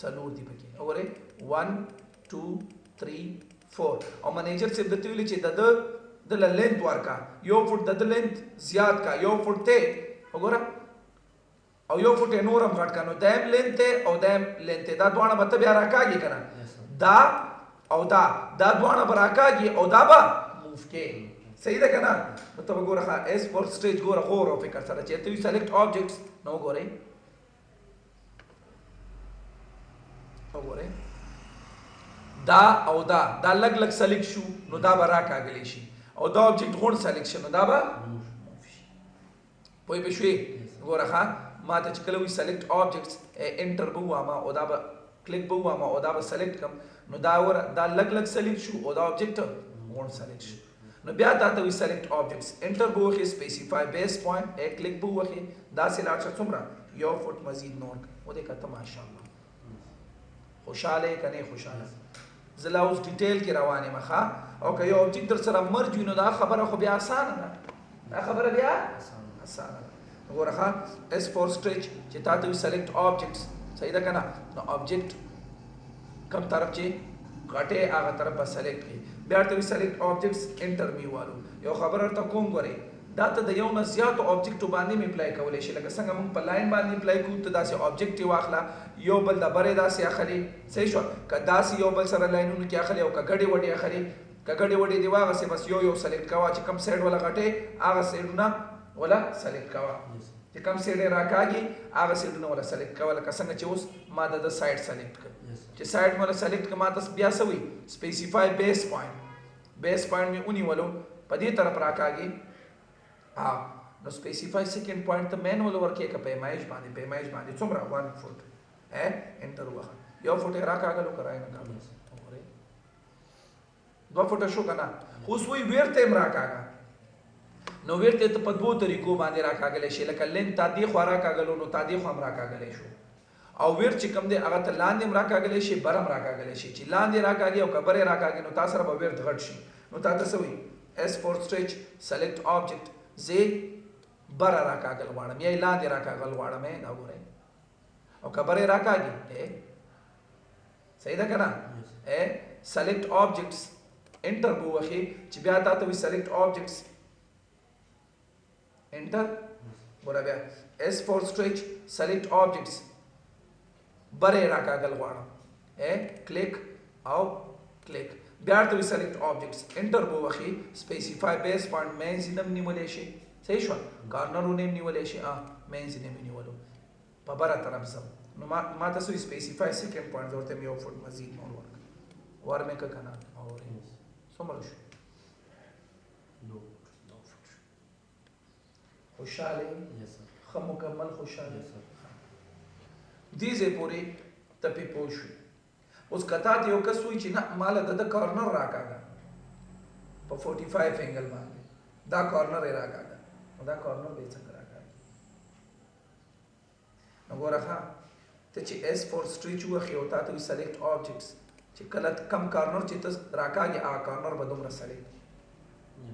څلور دي پکې وګورئ 1 2 3 4 او منیجر صاحب درته ویلي چې د لینث ورکا یو فوټ د لینث زیات کا یو فوټ ته وګوره او یو فوټ نور هم غټ کا نو دایم لینث او دایم لینث دا دواړه به ته بیا راکاږي که نه دا او دا دواړه به راکاږي او دا به موو کې صحیح ده که نه نو ته به ګوره S4 stretch ګوره غور او فکر سره چې ته وي select objects نو وګورئ دا او دا لږ سلیکټ شو نو دا به راکاږلی شي او دا آبجیکټ غونډ سلیکټ شي نو دا به پوه پوه شوې ګوره ما ته چې کله وي select objects انټر به ووامه او دا به کلیک به وما او دا به سلیکټ کم نو دا لګ لګ سلیکټ شو او دا آبجیکټ وون سلیکټ شو نو بیا تا ته وی سلیکټ آبجیکټس انټر به وخی سپیسیفای بیس پوینټ ا کلیک به وخی دا سه لاړ څومره یو فوټ مزید نور او دې کته ماشاءالله خوشاله کنه خوشاله زلا اوس ډیټیل کې روانه مخه او که یو آبجیکټ در سره مرج وینو دا خبره خو بیا اسانه ده دا خبره بیا اسانه ده وګوره اس فور سټریچ چې تا ته سلیکټ آبجیکټس صحیح ده کنه نو آبجیکټ کم طرف چې غټه هغه طرف به سلیکټ کړي بیا ته سلیکټ آبجیکټس انټر می والو یو خبره ته کوم غوري دا ته د یو نه زیات آبجیکټ باندې می اپلای کولای شي لکه څنګه موږ په لاین باندې اپلای کوو ته داسې آبجیکټ واخلا یو بل د بره داسې اخلي صحیح شو که داسې یو بل سره لاینونو کې اخلي او کګړې وړې اخلي کګړې وړې دی واغه سه بس یو سلیکټ کوا چې کم سایډ ولا غټه هغه سایډونه ولا سلیکټ کوا چې کم سایډ راکاږي هغه سایډونه ولا سلیکټ کوا لکه څنګه چې اوس ما د سایډ سلیکټ کړ چې سایډ ولا سلیکټ کما تاسو بیا سوي سپیسیفای بیس پوینټ می اونې ولو په دې طرف راکاږي نو سپیسیفای سیکنډ پوینټ ته مین ول ورکې ک پیمایش باندې څومره 1 فوټ انټر وخه یو فوټ راکاږلو کرای نه کاږي 2 فوټ شو کنه اوس وی ورته راکاږه نو ورته ته په دوه طریقو باندې راکاږلې شي لکه لین تا دی خو راکاږلو نو تا دی خو هم راکاږلې شو او ور چې کوم دی هغه ته لاندې راکاږلې شي برم راکاږلې شي چې لاندې راکاږي او کبره راکاږي نو تاسو سره به ورته غټ شي نو تاسو وی S4 stretch select object زه بر راکاږل غواړم یا لاندې راکاږل غواړم دا وګورئ او کبره راکاږي صحیح ده کنه select objects enter بو وخی چې بیا تاسو وی select objects enter ګور بیا S4 stretch select objects بره راکاږل غواړم کلیک او کلیک بیا ته سلیکټ آبجیکټس انټر بو وخی سپیسیفای بیس پوینټ مین سینم نیولې شي صحیح شو کارنرونه نیولې شي مین سینم نیولو په بره طرف زم نو ما تاسو سپیسیفای سیکنډ پوینټ ورته یو فوټ مزید نور ورمه ک کنه او څومره شو 2 فوټ خوشاله خو مکمل خوشاله دې زه پوری ته په پوښ اوس کتا ته یو کس وی چې نه مال د کارنر راکاږه په 45 انګل باندې دا کارنر راکاږه دا کارنر به څنګه راکاږي نو ګورخه ته چې S4 stretch وخی او تاسو سلیکټ آبجیکټس چې کله کم کارنر چې تاسو راکاږي کارنر به دومره سلیکټ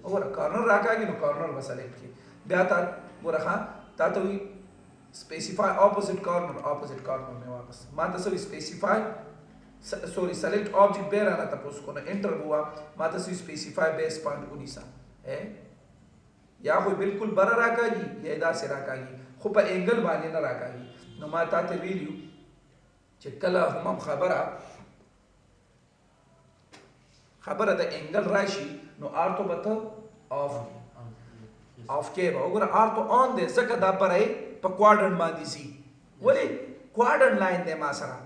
اور کارنر راکاږي نو کارنر به سلیکټ کی بیا تا ګورخه تاسو specify opposite corner में वापस मा तसो specify sorry select object बेर आना तपस को ना enter हुआ मा तसो specify base point 19 है या कोई बिल्कुल बरा राकागी या इदा से राकागी खो पे एंगल बाले ना राकागी नो मा ताते वीडियो چې کله هم خبره د انګل راشي نو آرتو بته آف کې به وګوره آرتو آن دی ځکه دا پرې په کوادرنټ باندې سي ولی کوادرنټ لاین دی ما سره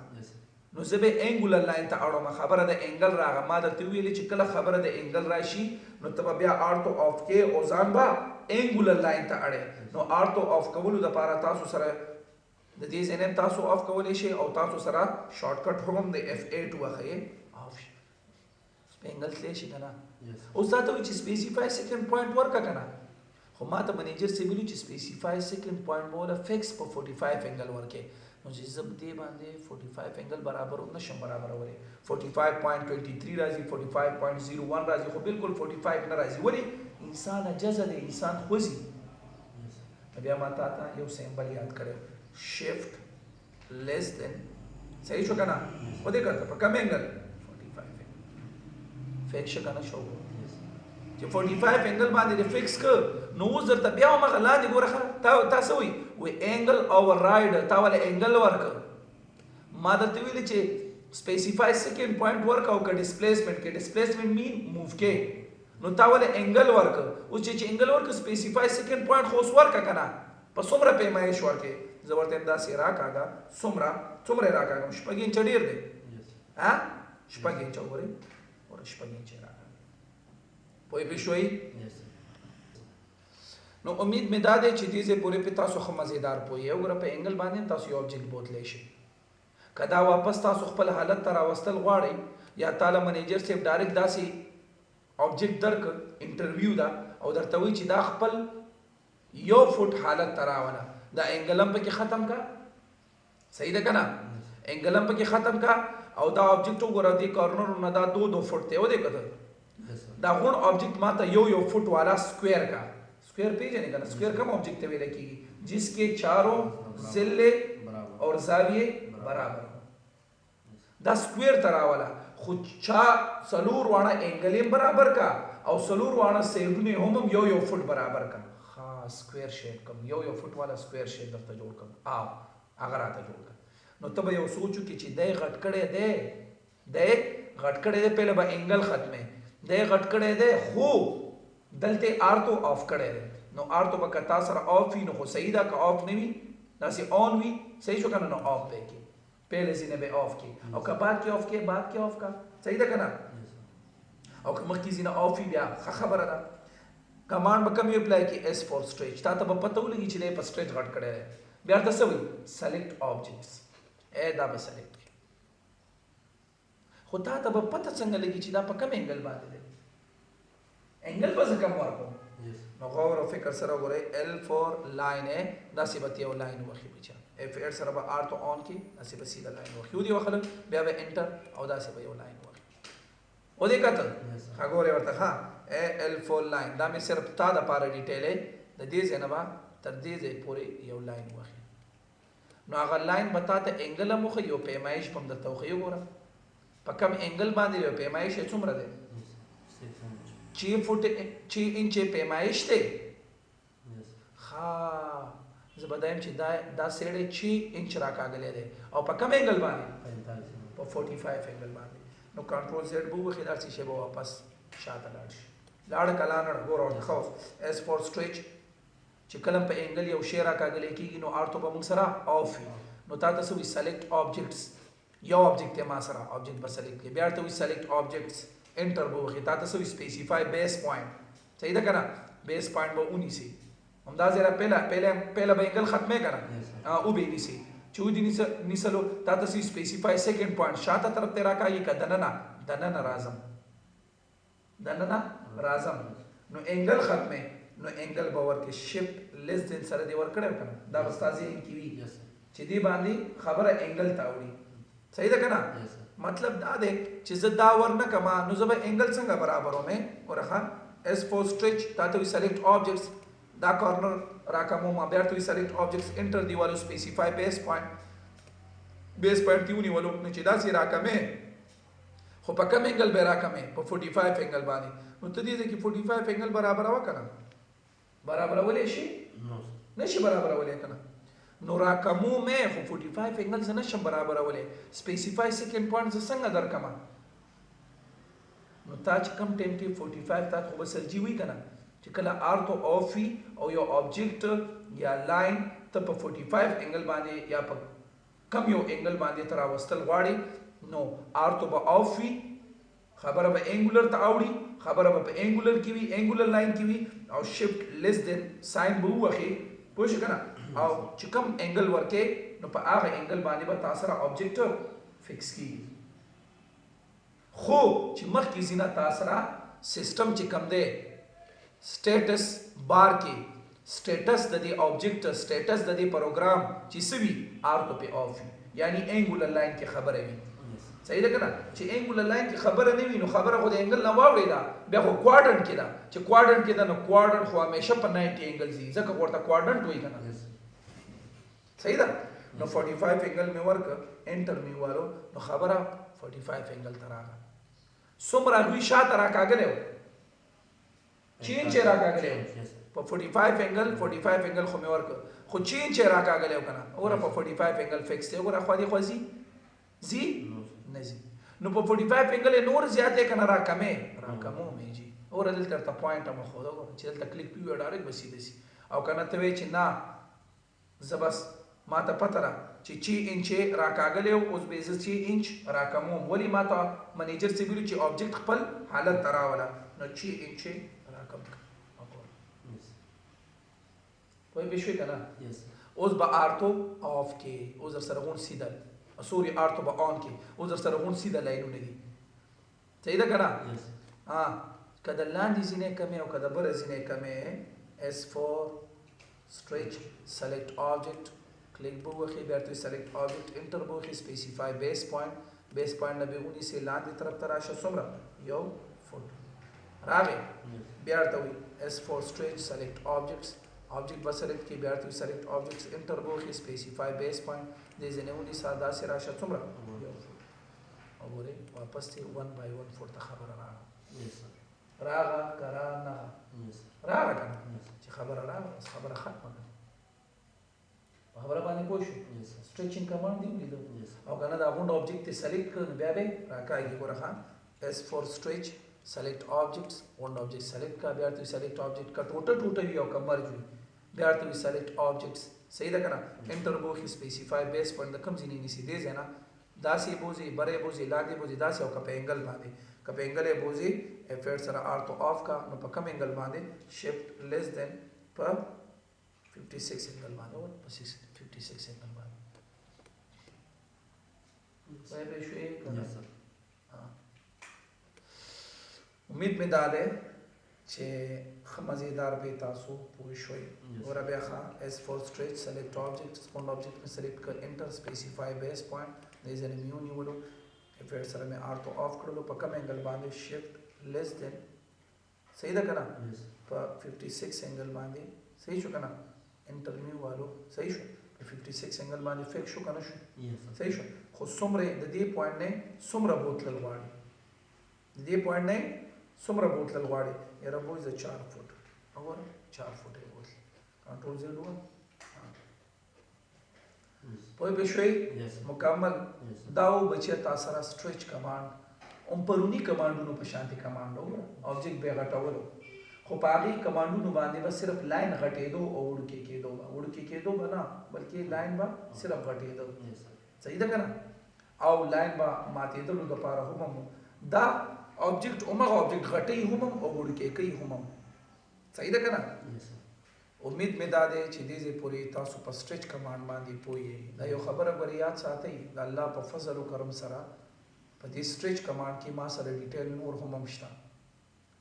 نو زه به انګولر لاین ته اړم خبره د انګل راغه ما درته ویلې چې کله خبره د انګل راشي نو ته بیا آرتو آف کې او ځان با انګولر لاین ته اړې نو آرتو آف کولو د پاره تاسو سره د دې ځنه تاسو آف کولای شئ او تاسو سره شارټ کټ هم د F8 وخی آف سپینګل تلی شي کنه اوس تاسو چې سپیسیفای سیکنډ پوینټ ورکا کنه خو ما ته منیجر سی ویلو چې سپیسیفای سیکنډ پوینټ مولا فکس په 45 انګل ورکه نو چې زب دې باندې 45 انګل برابر نشم برابر وره 45.23 راځي 45.01 راځي خو بالکل 45 نه راځي ولی انسان جزا دی انسان خوځي بیا ما ته یو سیمبل یاد کړو shift less than صحیح شو کنه و دې کړه په کم انګل 45 فکس کنه شو چې 45 انګل باندې فکس ک نو زر ته بیا ما غلاندې ګوره تاسو وي انګل اوور رائډ تا ول انګل ورک ما درته ویل چې سپیسیفای سیکنډ پوینټ ورک او ک ډیسپلیسمنت مین موو کې نو تا ول انګل ورک او چې انګل ورک سپیسیفای سیکنډ پوینټ خو ورک کنه په څومره پیمایش ورکه زورته دا سیرا کاګه څومره راکاګه شپږین چډیر دی ها شپږین چوره اور شپږین چډیر پوي بشوي نو امید مې داده چې دې زه پوره په تاسو خو مزیدار پوي او غره په انګل باندې تاسو یو آبجیکټ بوتلی شي کدا واپس تاسو خپل حالت ته راوستل غواړئ یا تعالی منیجر صاحب ډایرکټ داسې آبجیکټ درک انټرویو دا او درته وایي چې دا خپل 1 فوټ حالت ته راوله دا انګل هم پکې ختم کا صحیح ده که نه انګل هم پکې ختم کا او دا آبجیکټ وګوره دې کارنر نه دا 2 فوټ دی ودې کته دا غون آبجیکٹ ماته 1 فوٹ والا سکوयर کا سکوयर پیجنے کا نا سکوयर کم آبجیکٹ ویلے کی جس کے چاروں ضلع اور زاویے برابر ہو دا سکوयर ترا والا خود چا سلور وانا اینگلیم برابر کا او سلور وانا سیدنے ہم 1 فوٹ برابر کا ہاں سکوयर شیپ کم 1 فوٹ والا سکوयर شیپ درتا جوڑ کم آو اگر آتا جوڑ کم نو تب یو سوچو کہ چی دے غٹ کڑے دے غٹ کڑے دے پہلے با اینگل ختمے دے غٹ کڑے دے خو دلتے آرتو آف کڑے دے نو آرتو با کتا سر آف ہی نو خو صحیح دا کا آف نوی ناسی آن وی صحیح شو کنا نو آف بے کی پہلے زینے بے آف کی او کا بعد کی آف کی بعد کی آف کا صحیح دا کنا او کا مخ کی زینے آف ہی بیا خبر دا کمان با کمی اپلائی کی ایس فور سٹریچ تا تا با پتاو لگی چلے پا سٹریچ غٹ کڑے دے بیار تا سوئی سلیکٹ آبجیکٹس اے دا بے سلیکٹ کی خود تا تا با پتا سنگا لگی چی دا پا کم انگل باندے دے انگل با زکم ورکو نو غور و فکر سره وګورئ L4 لاین دا سی به یو لاین وخی بچا F8 سره به R تو آن کی دا سی به سیده لاین وخی ودی وخلم بیا به انټر او دا سی به یو لاین وخی او دې کتل غور ورته ها L4 لاین دا می صرف تا د پاره ډیټیل د دې ځنه تر دې ځای پورې یو لاین وخی نو هغه لاین بتاته انګل مخ یو پیمایش پم د توخی وګوره په کم انګل باندې یو پیمایش څومره ده 6 इंच پیمایش ته ها زه بدایم چې دا سیړې 6 انچ راکاګلې ده او په کوم انګل باندې په 45 انګل باندې نو کنټرول زد بو خلار شي به واپس شاته لاړ شي لاړ کلانړ ګور خو اس فور سټریچ چې کلم په انګل یو شی راکاګلې کیږي نو ارتو به موږ سره آف نو تا تاسو وی سلیکټ آبجیکټس یو آبجیکټ ما سره آبجیکټ به سلیکټ کې بیا ته وی سلیکټ آبجیکټس انٹر بو خطا تسوی اسپیسیفائی بیس پوائنٹ صحیح دا کنا بیس پوائنٹ با اونی سی ہم دا زیرا پہلا با انگل ختمے کنا او بے نی سی چودی نیسلو تا تسوی اسپیسیفائی سیکنڈ پوائنٹ شاتا طرف تیرا کا یہ کا دننا رازم نو انگل ختمے نو انگل باور کے شپ لیس دن سر دیور کڑے کنا دا بستازی ان کیوی چی دی باندی خبر انگل تاوری صحیح دا کنا مطلب دا دے چې زه دا ور نه کما نو زه به انګل څنګه برابرو مې ورخه اس فور سټریچ تا ته وی سلیکټ آبجیکټس دا کارنر راکمو ما بیا ته وی سلیکټ آبجیکټس انټر دیوالو اسپیسیفای بیس پوینټ کیونی ولو نه چې دا سی راکمه خو په کم انګل به راکمه په 45 انګل باندې نو ته دې کې 45 انګل برابر وکړه برابر ولې شي نشي برابر ولې کنه نو راکمو مې خو 45 انګل زنه شم برابر ولې سپیسیفای سیکنډ پوینټ ز څنګه درکما نو تا چې کم ټیم کې 45 تا خو بسرجی وی کنه چې کله آر تو آف او یو آبجیکټ یا لاین ته په 45 انګل باندې یا په کم یو انګل باندې تر واستل غواړي نو آر تو به آف خبره به انګولر ته اوړي خبره به په انګولر کې وی انګولر لاین کې وی او شفت لیس دین ساين به وخی پوه کنه او چې کوم انګل ورکې نو په هغه انګل باندې به تاسو سره آبجیکټ فکس کیږي خو چې مخکې زینا تاسو سره سیستم چې کوم دی سټیټس بار کې سټیټس د دې آبجیکټ سټیټس د دې پروګرام چې سوي آر تو په آف یعنی انګولر لاین کې خبره وي صحیح ده کنه چې انګولر لاین کې خبره نه وي نو خبره خو د انګل نه واوړي دا بیا خو کوادرنټ کې دا چې کوادرنټ کې دا نو کوادرنټ خو همیشه په 90 انګل زی ځکه ورته کوادرنټ وایي کنه صحیح ده نو 45 انگل میں ورک انٹر میں والو نو خبره 45 انگل تراغا سمرا دوی شاته راکاګلو چین چې راکاګلو په 45 انگل خو مې ورک خو چین چې راکاګلو کنه اور په 45 انگل فکس دی اور خو دې خوځي زی نزي نو په 45 انگل نور زیاته کنه راکمو مې جی اور دلته تا پوینټ مخ خو دا چې دلته کلیک پیو ډایرکټ بسیده سي او کنه ته وی چې نه زبس ما ته پته را چې 6 انچ راکاګلو اوس به زه 6 انچ راکمو ولی ما ته منیجر سی ویلو چې آبجیکټ خپل حالت تراوله نو 6 انچ راکم کوئی بشوي کنه اوس به آرتو آف کې اوس سره غون سیدل سوري آر ته به آن کې اوس در سره غون سیده لاینونه دي صحیح ده که نه که د لاندې ځینې کمې او که د بره ځینې کمې S4 stretch select object click به وخی بیا ته select object enter به وخی specify base point نه به ونیسې لاندې طرف ته راشه څومره یو فوټ راغی بیا ته وي S4 stretch select object به select کې بیا ته select objects enter به وخی specify base point دې ځینې ونیسه داسې راشه څومره یو فوټ وګورئ واپس ته 1 by 1 فوټ ته خبره راغله کرا نه راغله کنه چې خبره راغله خبره ختمه ده په خبره باندې پوه شو سټریچینګ کمانډ دی ولیدو او کنه دا غونډ آبجیکټ ته سلیکټ کړو بیا به راکاږي ګوره ښه S4 stretch select objects غونډ آبجیکټ سلیکټ کا بیا ته سلیکټ آبجیکټ کا ټوټه وي او کمر وي بیا ته سلیکټ آبجیکټس صحیح ده کنه انټر بو سپیسیفای بیس پوینټ د کم ځینې نسی دی ځنه داسې بوزي بره بوزي لاندې بوزي داسې او کپ انګل باندې کپ انګل بوزي افیټ سره ار تو اف کا نو په کم انګل باندې شیفت لیس دین په 56 انګل باندې او په 56 انګل باندې وای به شوي کنه امید مې ده چې مزیدار به تاسو پوه شوي اور بیا ښه S4 stretch select object غونډ آبجیکټ مې سلیکټ کړ انټر سپیسیفای بیس پوینټ دې ځنه میو نیولو افیټ سره مې آر تو اف کړلو په کم انګل باندې شیفت لیس دین صحیح ده کنه په 56 انګل باندې صحیح شو کنه انټر میو والو صحیح شو په 56 انګل باندې فکس شو کنه شو صحیح شو خو څومره د دې پوینټ نه څومره بوتل غواړي د دې پوینټ نه څومره بوتل غواړي یاره بوز 4 فوټ اور 4 فوټ یې بوتل کنټرول زیډ و پوه به شوي مکمل دا و بچی تاسو سره سټریچ کمانډ هم پرونی کمانډونو په شانتي کمانډ و آبجیکټ به غټولو خو په هغه کمانډونو باندې به صرف لاین غټېدو او وړوکی کېدو به نه بلکې لاین به صرف غټېدو صحیح ده کنه او لاین به ماتېدلو دپاره هم دا آبجیکټ همغه آبجیکټ غټوي هم او وړوکی کوي هم صحیح ده کنه امید مې دا دی چې دې ځای پورې تاسو په سټریچ کمانډ باندې پوهیږئ دا یو خبره ګورې یاد ساتئ د الله په فضل و کرم سره په دې سټریچ کمانډ کې ما سره ډیټیل نور هم شته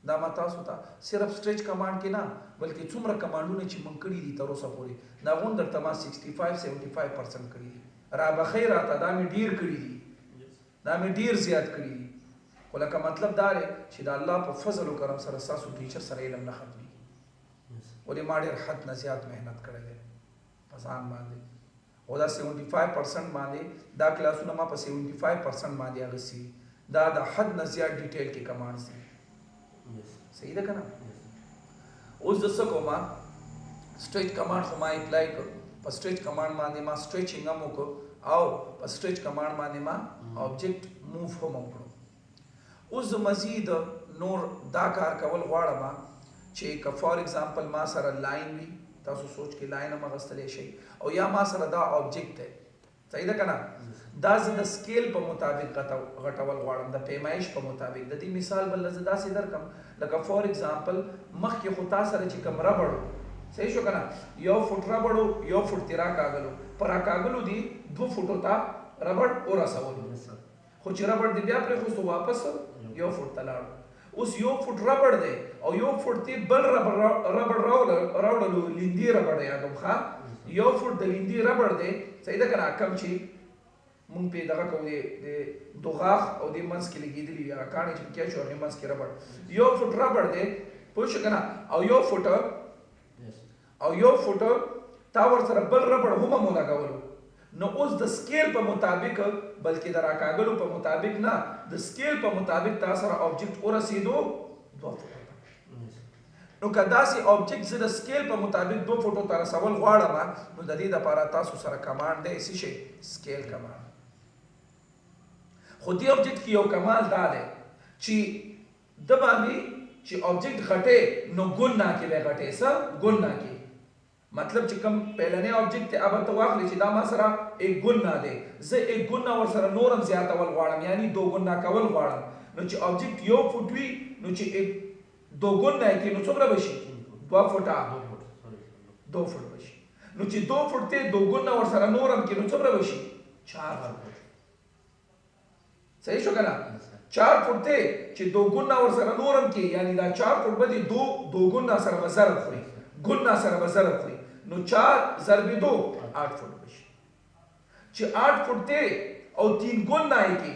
دا ما تاسو ته صرف سټریچ کمانډ کې نه بلکې څومره کمانډونه چې موږ کړي دي تر اوسه پورې دا غون درته ما 65-75% کړي دي را بخیر راته دا مې ډیر کړي دي دا مې ډیر زیات کړي دي خو لکه مطلب دا دی چې د الله په فضل و کرم سره ستاسو ټیچر سره علم نه ختمي ولې ما ډېر حد نه زیات محنت کړی دی په ځان باندې او دا 75% باندې دا کلاسونه ما په 75% باندې اخیستي دا د حد نه زیات ډیټیل کې کمانډز دي صحیح ده که نه اوس د څه کومه سټریچ کمانډ خو ما اپلای کړ په سټریچ کمانډ باندې ما سټریچینګ هم وکړ او په سټریچ کمانډ باندې ما آبجیکټ موو هم وکړو اوس مزید نور دا کار کول غواړم چې که فار ایگزامپل ما سره لاین وي تاسو سوچ کې لاین هم اخیستلی شئ او یا ما سره دا آبجیکټ دی صحیح ده که نه دا زه د سکیل په مطابق غټول غواړم د پیمایش په مطابق د دې مثال بل زه داسې درکړم لکه فار ایگزامپل مخکې خو تا سره چې کوم ربړ صحیح شو که نه یو فوټ ربړ یو فوټ تې راکاږلو په راکاږلو دي 2 فوټو ته ربړ ورسولو خو چې ربړ دې بیا پرېښوستو واپس یو فوټ ته لاړو اوس یو فوټ ربړ دی او یو فوټ تی بل ربړ راوړلو لیندي ربړ یادوم ښه یو فوټ د لیندي ربړ دی صحیح ده که نه کم چې مونږ پې دغه کوو د دوغاښ او دې منځ کې لګېدلي وي هغه کاڼي چې پکې شو هغې منځ کې ربړ یو فوټ ربړ دی پوه شو که نه او یو فوټ تا ورسره بل ربړ هم ولګولو نو اوس د سکیل په مطابق بلکې د راکاږلو په مطابق نه د سکیل په مطابق تا سره آبجیکټ ورسېدو 2 فوټو نو که داسې آبجیکټ زه د سکیل په مطابق 2 فوټو ته رسول غواړم نو د دې دپاره تاسو سره کمانډ دی څه شی سکیل کمانډ خو دې آبجیکټ کې یو کمال دا دی چې د باندې چې آبجیکټ غټې نو ګون نه کې به غټې څه ګون نه کې مطلب چې کوم پهلنی آبجیکټ ته اب ته واخلې چې دا ما سره 1 ګنا دی زه 1 ګنا ور سره نورم زیاتول غواړم یعنی 2 ګنا کول غواړم نو چې آبجیکټ یو فوټ وي نو چې 2 ګنا کې نو څومره بشي 2 فوټه 2 فوټ بشي نو چې 2 فوټ ته 2 ګنا ور سره نورم کې نو څومره بشي 4 فوټ صحیح شو کنه 4 فوټ ته چې دو ګنا ور سره نورم کې یعنی دا 4 فوټ به دو ګنا سره به ضرب خوري ګنا سره به ضرب خوري نو 4 ضرب 2 8 فوټ بشي چې 8 فوټ ته او 3 ګنا یې کې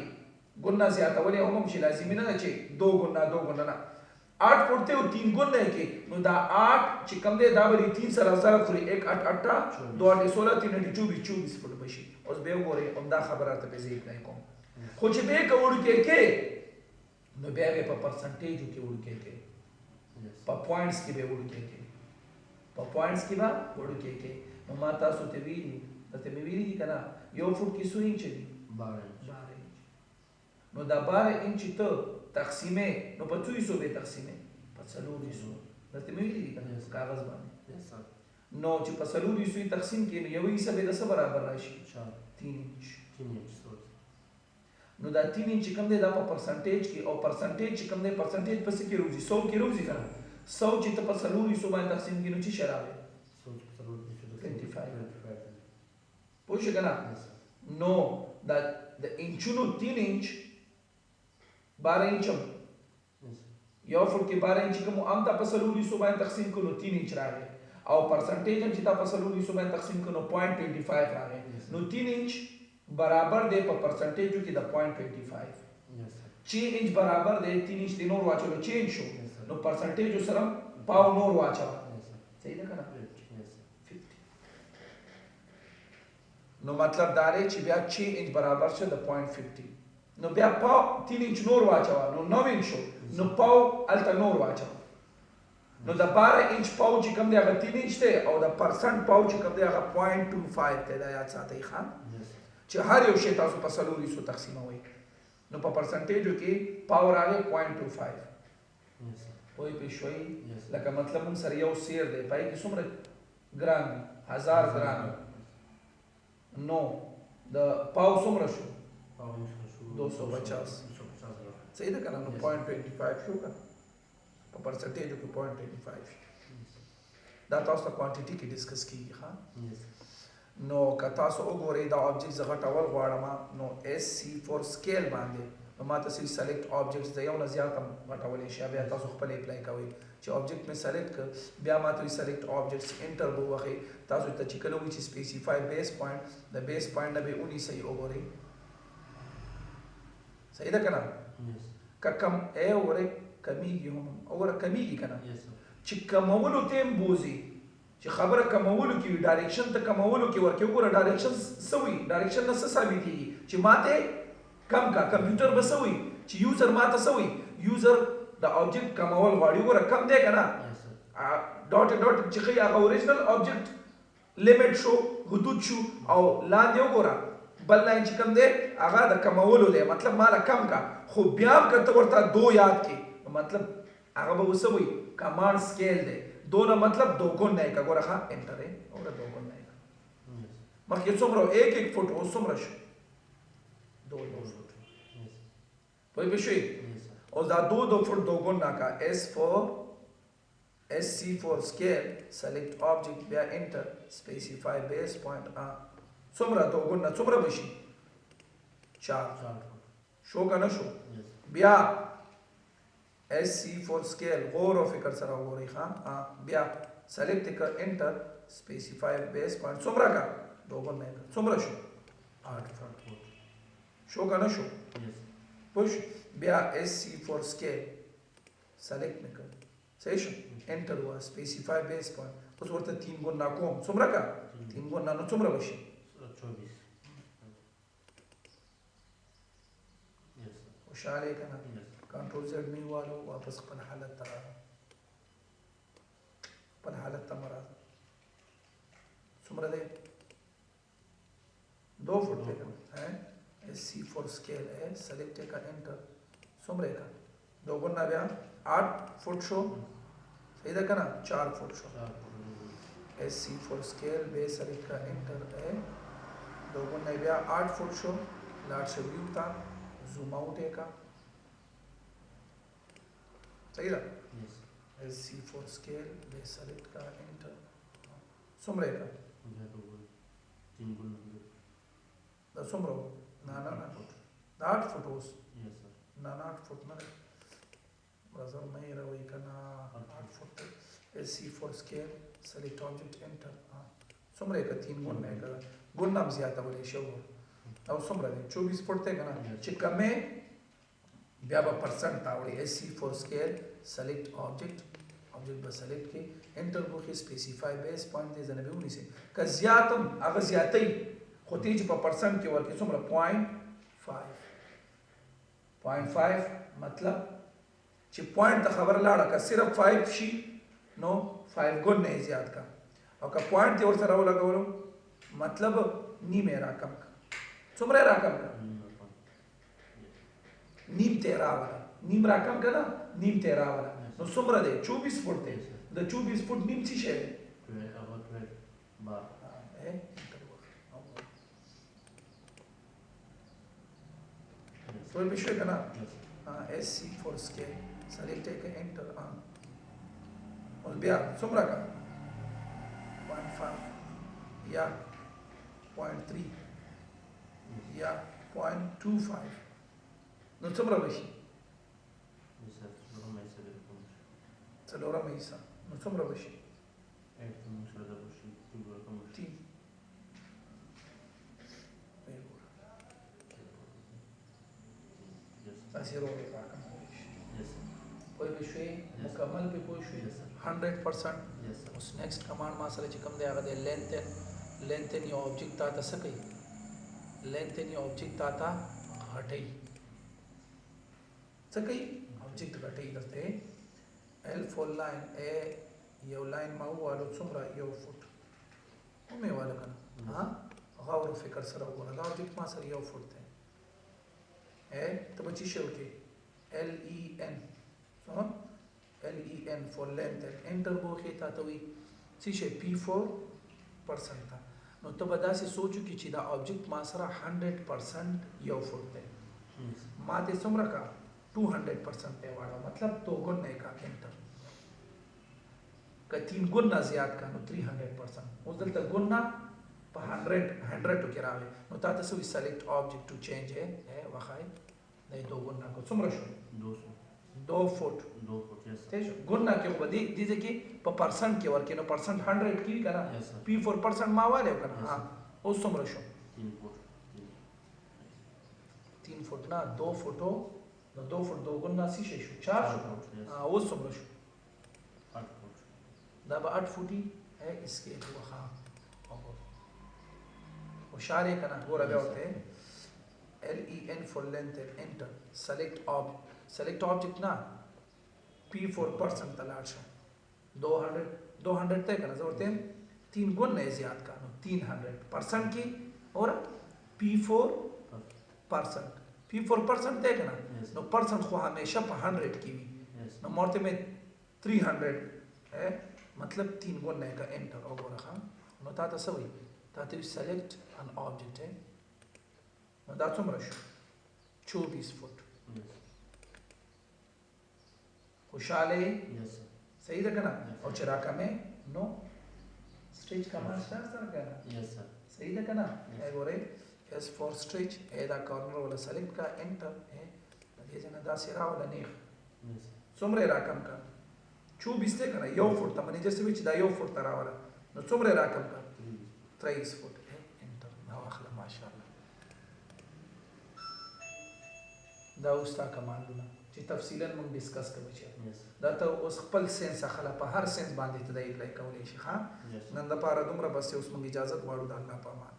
ګنا زیاتولې هم شي لازمي نه چې 2 ګنا نه 8 فوټ ته او 3 ګنا یې کې نو دا 8 چې کم دی دا به 3 سره ضرب خوري 1 8 8 2 8 16 3 24 فوټ بشي اوس به وګورئ همدا خبره ته به زه اپلای کوم خو چې به کوړ کې نو بیا به په پرسنټیج کې وړ کې په پوینټس کې به وړ کې په پوینټس کې به وړ کې نو ما تاسو ته ویلي ته مې ویلي کنه یو فوټ کې 100 انچ دی 12 انچ نو دا 12 انچ ته تقسیمه نو په 200 به تقسیمه په 400 ته مې ویلي کنه کاغذ باندې نو چې په 400 تقسیم کې نو یو حصہ به د څه برابر راشي 3 انچ نو دا 3 انچ کم دی دا په پرسنټیج کې او پرسنټیج چې کم دی پرسنټیج په څه کې روزي 100 کې روزي کنه 100 چې ته په 400 باندې تقسیم کې نو چې شرابه 25 پوه شو کنه نو دا د انچونو 3 انچ 12 انچ یو فوټ کې 12 انچ کوم ام ته په 400 باندې تقسیم کړو 3 انچ راغی او پرسنټیج هم چې ته په 400 باندې تقسیم کړو 0.25 راغی نو 3 انچ برابر دی په پرسنټیجو کې د 0.25 6 انچ برابر دی 3 انچ د نور واچولو چینج شو نو پرسنټیجو سره پاو نور واچو صحیح ده کنه 50 نو مطلب دا دی چې بیا 6 انچ برابر شو د 0.50 نو بیا پاو 3 انچ نور واچو نو 9 انچ شو نو پاو الته نور واچو نو د 12 انچ پاو چې کوم دی هغه 3 انچ دی او د پرسنټ پاو چې کوم دی هغه 0.25 دی دا یاد ساتئ ښه چې هر یو شی تاسو په 400 تقسیموي نو په پرسنټیجو کې پاور راغی 0.25 وای په شوي لکه مطلب هم سره یو سیر دی پای کې څومره ګرام 1000 ګرام نو د پاو څومره شو 250 صحیح ده کنه نو 0.25 شو کنه په پرسنټیجو کې 0.25 دا تاسو ته کوانټیټي کې ډیسکس کیږي ها نو که تاسو وګورئ دا آبجیکټ زه غټول غواړم نو SC4 سکیل باندې نو ما ته صرف سلیکټ آبجیکټس د یو نه زیات هم غټولی شي بیا تاسو خپل اپلای کوئ چې آبجیکټ مې سلیکټ کړ بیا ما ته سلیکټ آبجیکټس انټر به ووهئ تاسو ته چې کله وایي چې سپیسیفای بیس پوینټ د بیس پوینټ نه به ونیسئ وګورئ صحیح ده که نه که کم وګورئ کمیږي هم وګوره کمیږي که نه چې کمولو ته هم بوځي چې خبره کمولو کې ډایرکشن ته کمولو کې ورکې وګوره ډایرکشن څه وي ډایرکشن نه څه ثابتېږي چې ماته کم کا کمپیوټر به څه وي چې یوزر ماته څه وي یوزر د آبجیکټ کمول غواړي وګوره کم دی که نه ډاټ چې ښایي هغه اوریجنل آبجیکټ لیمټ شو حدود شو او لاندې وګوره بل لاین چې کم دی هغه د کمولو دی مطلب ماله کم کا خو بیا هم که ته ورته 2 یاد کړې مطلب هغه به څه وي کمانډ سکیل دی दोनों मतलब 2 गुना है का गोरा खा एंटर है और 2 गुना है मग ये सोमरो 1 फुट ओ सोमरो 2 फुट तो ये विषय और दा 2 फुट 2 गुना का SC4 scale select object via enter specify base point Soomro 2 गुना सोमरो विषय 4 शो का ना शो बिया SC4 scale غور او فکر سره وګورئ ښه بیا سلیکټ کړه انټر سپیسیفای بیس پوینټ څومره کا 2 نه څومره شو 8 فوټ شو کنه شو پوش بیا SC4 scale سلیکټ نکړه صحیح شو انټر وا سپیسیفای بیس پوینټ اوس ورته 3 ګنا کوم څومره کا 3 ګنا نو څومره وشي 24 خوشاله کنه کنټرول زد می والو واپس خپل حالت ته مراد څومره دی 2 فوټ دی है SC4 स्केल है सेलेक्ट का एंटर څومره کا 2 गुना बया 8 फुट शो सही था ना 4 फुट शो SC4 स्केल बे सेलेक्ट का एंटर है 2 गुना बया 8 फुट शो लार्ज व्यू था जूम आउट है का सही था SC4 स्केल बे सेलेक्ट का एंटर څومره का 3 गुना दा څومره ना फुट دا 8 فوټ اوس Yes, sir. نه 8 فوټ نه دی برازر مې راوي کنه 8 foot SC4 scale select object enter څومره کا 3 ګون نه کا ګون نام زیاته ولې شو او څومره دی 24 فوټ ته کنه چې کمه بیا به پرسنټ تاوړي SC4 scale select object به सेलेक्ट کې انټر بو کې سپیسیفای بیس پوینټ دې زنه به ونی سي که زیاتم هغه زیاتې خو ته چې په پرسنټ کې ورکې څومره 0.5 مطلب چې پوینټ ته خبر لاړه که صرف 5 شي نو 5 ګون نه زیات کا او که پوینټ دی ورسره ولګولو مطلب نیمه راکم کا څومره راکم کا نیم ته راولا نیم راکم کنه نیم ته راولا نو څومره دی 24 فوټ دی د 24 فوټ نیم څه شي Soll ich genau? SC4 scale. Select take enter on. और बिया सुमरा का 0.5 या 0.3 या 0.25 no सुमरा बशी चलोरा में ऐसा no सुमरा बशी तीन ऐसे रो रहा कोई भी शुए मुकम्मल पे कोई शुए 100% उस नेक्स्ट कमांड में सर चिकम दे आगे लेंथ एंड ये ऑब्जेक्ट ताता सके लेंथ एंड ये ऑब्जेक्ट ताता घटई सके ऑब्जेक्ट घटई करते एल फोर लाइन ए ये लाइन में हुआ लो सुमरा ये फुट उमे वाला करना हाँ गौर फिकर सर हुआ ना ऑब्जेक्ट में सर ये फुट थे तो बच्ची शो के LEN समझ LEN for length एंटर वो खेता तो भी सीशे P4% था नो तो बता से सोचो कि चिदा ऑब्जेक्ट मासरा 100% यो फुटते माते सुमरा का 200% पे वाला मतलब तो गुण नहीं का एंटर का 3 गुण ना ज्यादा का नो 300% उस दल तक गुण ना पर 100 तो क्या रहे नो ताते सो select object to change है वखाई नहीं 2 गुण ना को सुमरा शो 2 फुट yes तेज गुण ना क्यों बदी दीजिए कि पर परसेंट के वर्क नो परसेंट 100 की भी करा P4% मावाले करा हाँ उस सुमरा शो 3 फुट ना 2 फुटो नो 2 फुट 2 गुण ना सी शो 4 फुट हाँ उस सुमरा शो 8 फुट दाब 8 फुटी है इसके तो हाँ होशियार करना वो रहा होते हैं LEN for length and enter select object ना P4% तलाश है 200 तय करना जरूरत है 3 गुण नहीं ज्यादा का 300% की और P4% तय करना नो परसेंट को हमेशा 100 की भी नो मोड़ते में 300 है मतलब 3 गुण नहीं का एंटर और रखा नो ताता सभी ताते select an object है नो दातुम रशो 24 फुट खुशाले सही था ना और चराका में नो स्ट्रेच कमांड स्टार्ट करना सही था ना है बोले S4 स्ट्रेच एदा कॉर्नर वाला सेलेक्ट का एंटर है ये जना दा सिरा वाला नहीं सुमरे राकम का 24 थे करना यो फुट था मैंने जैसे भी चिदा यो फुट तरा वाला नो सुमरे राकम का 23 फुट है एंटर ना वाखला माशाल्लाह دا اوس تا کمانډونه چې تفصیلا موږ ډیسکس کوو چې دا ته اوس خپل سنس خلا په هر سنس باندې ته دا اپلای کولای شي ها نن د پاره دومره بس اوس موږ اجازه غواړو د الله په امان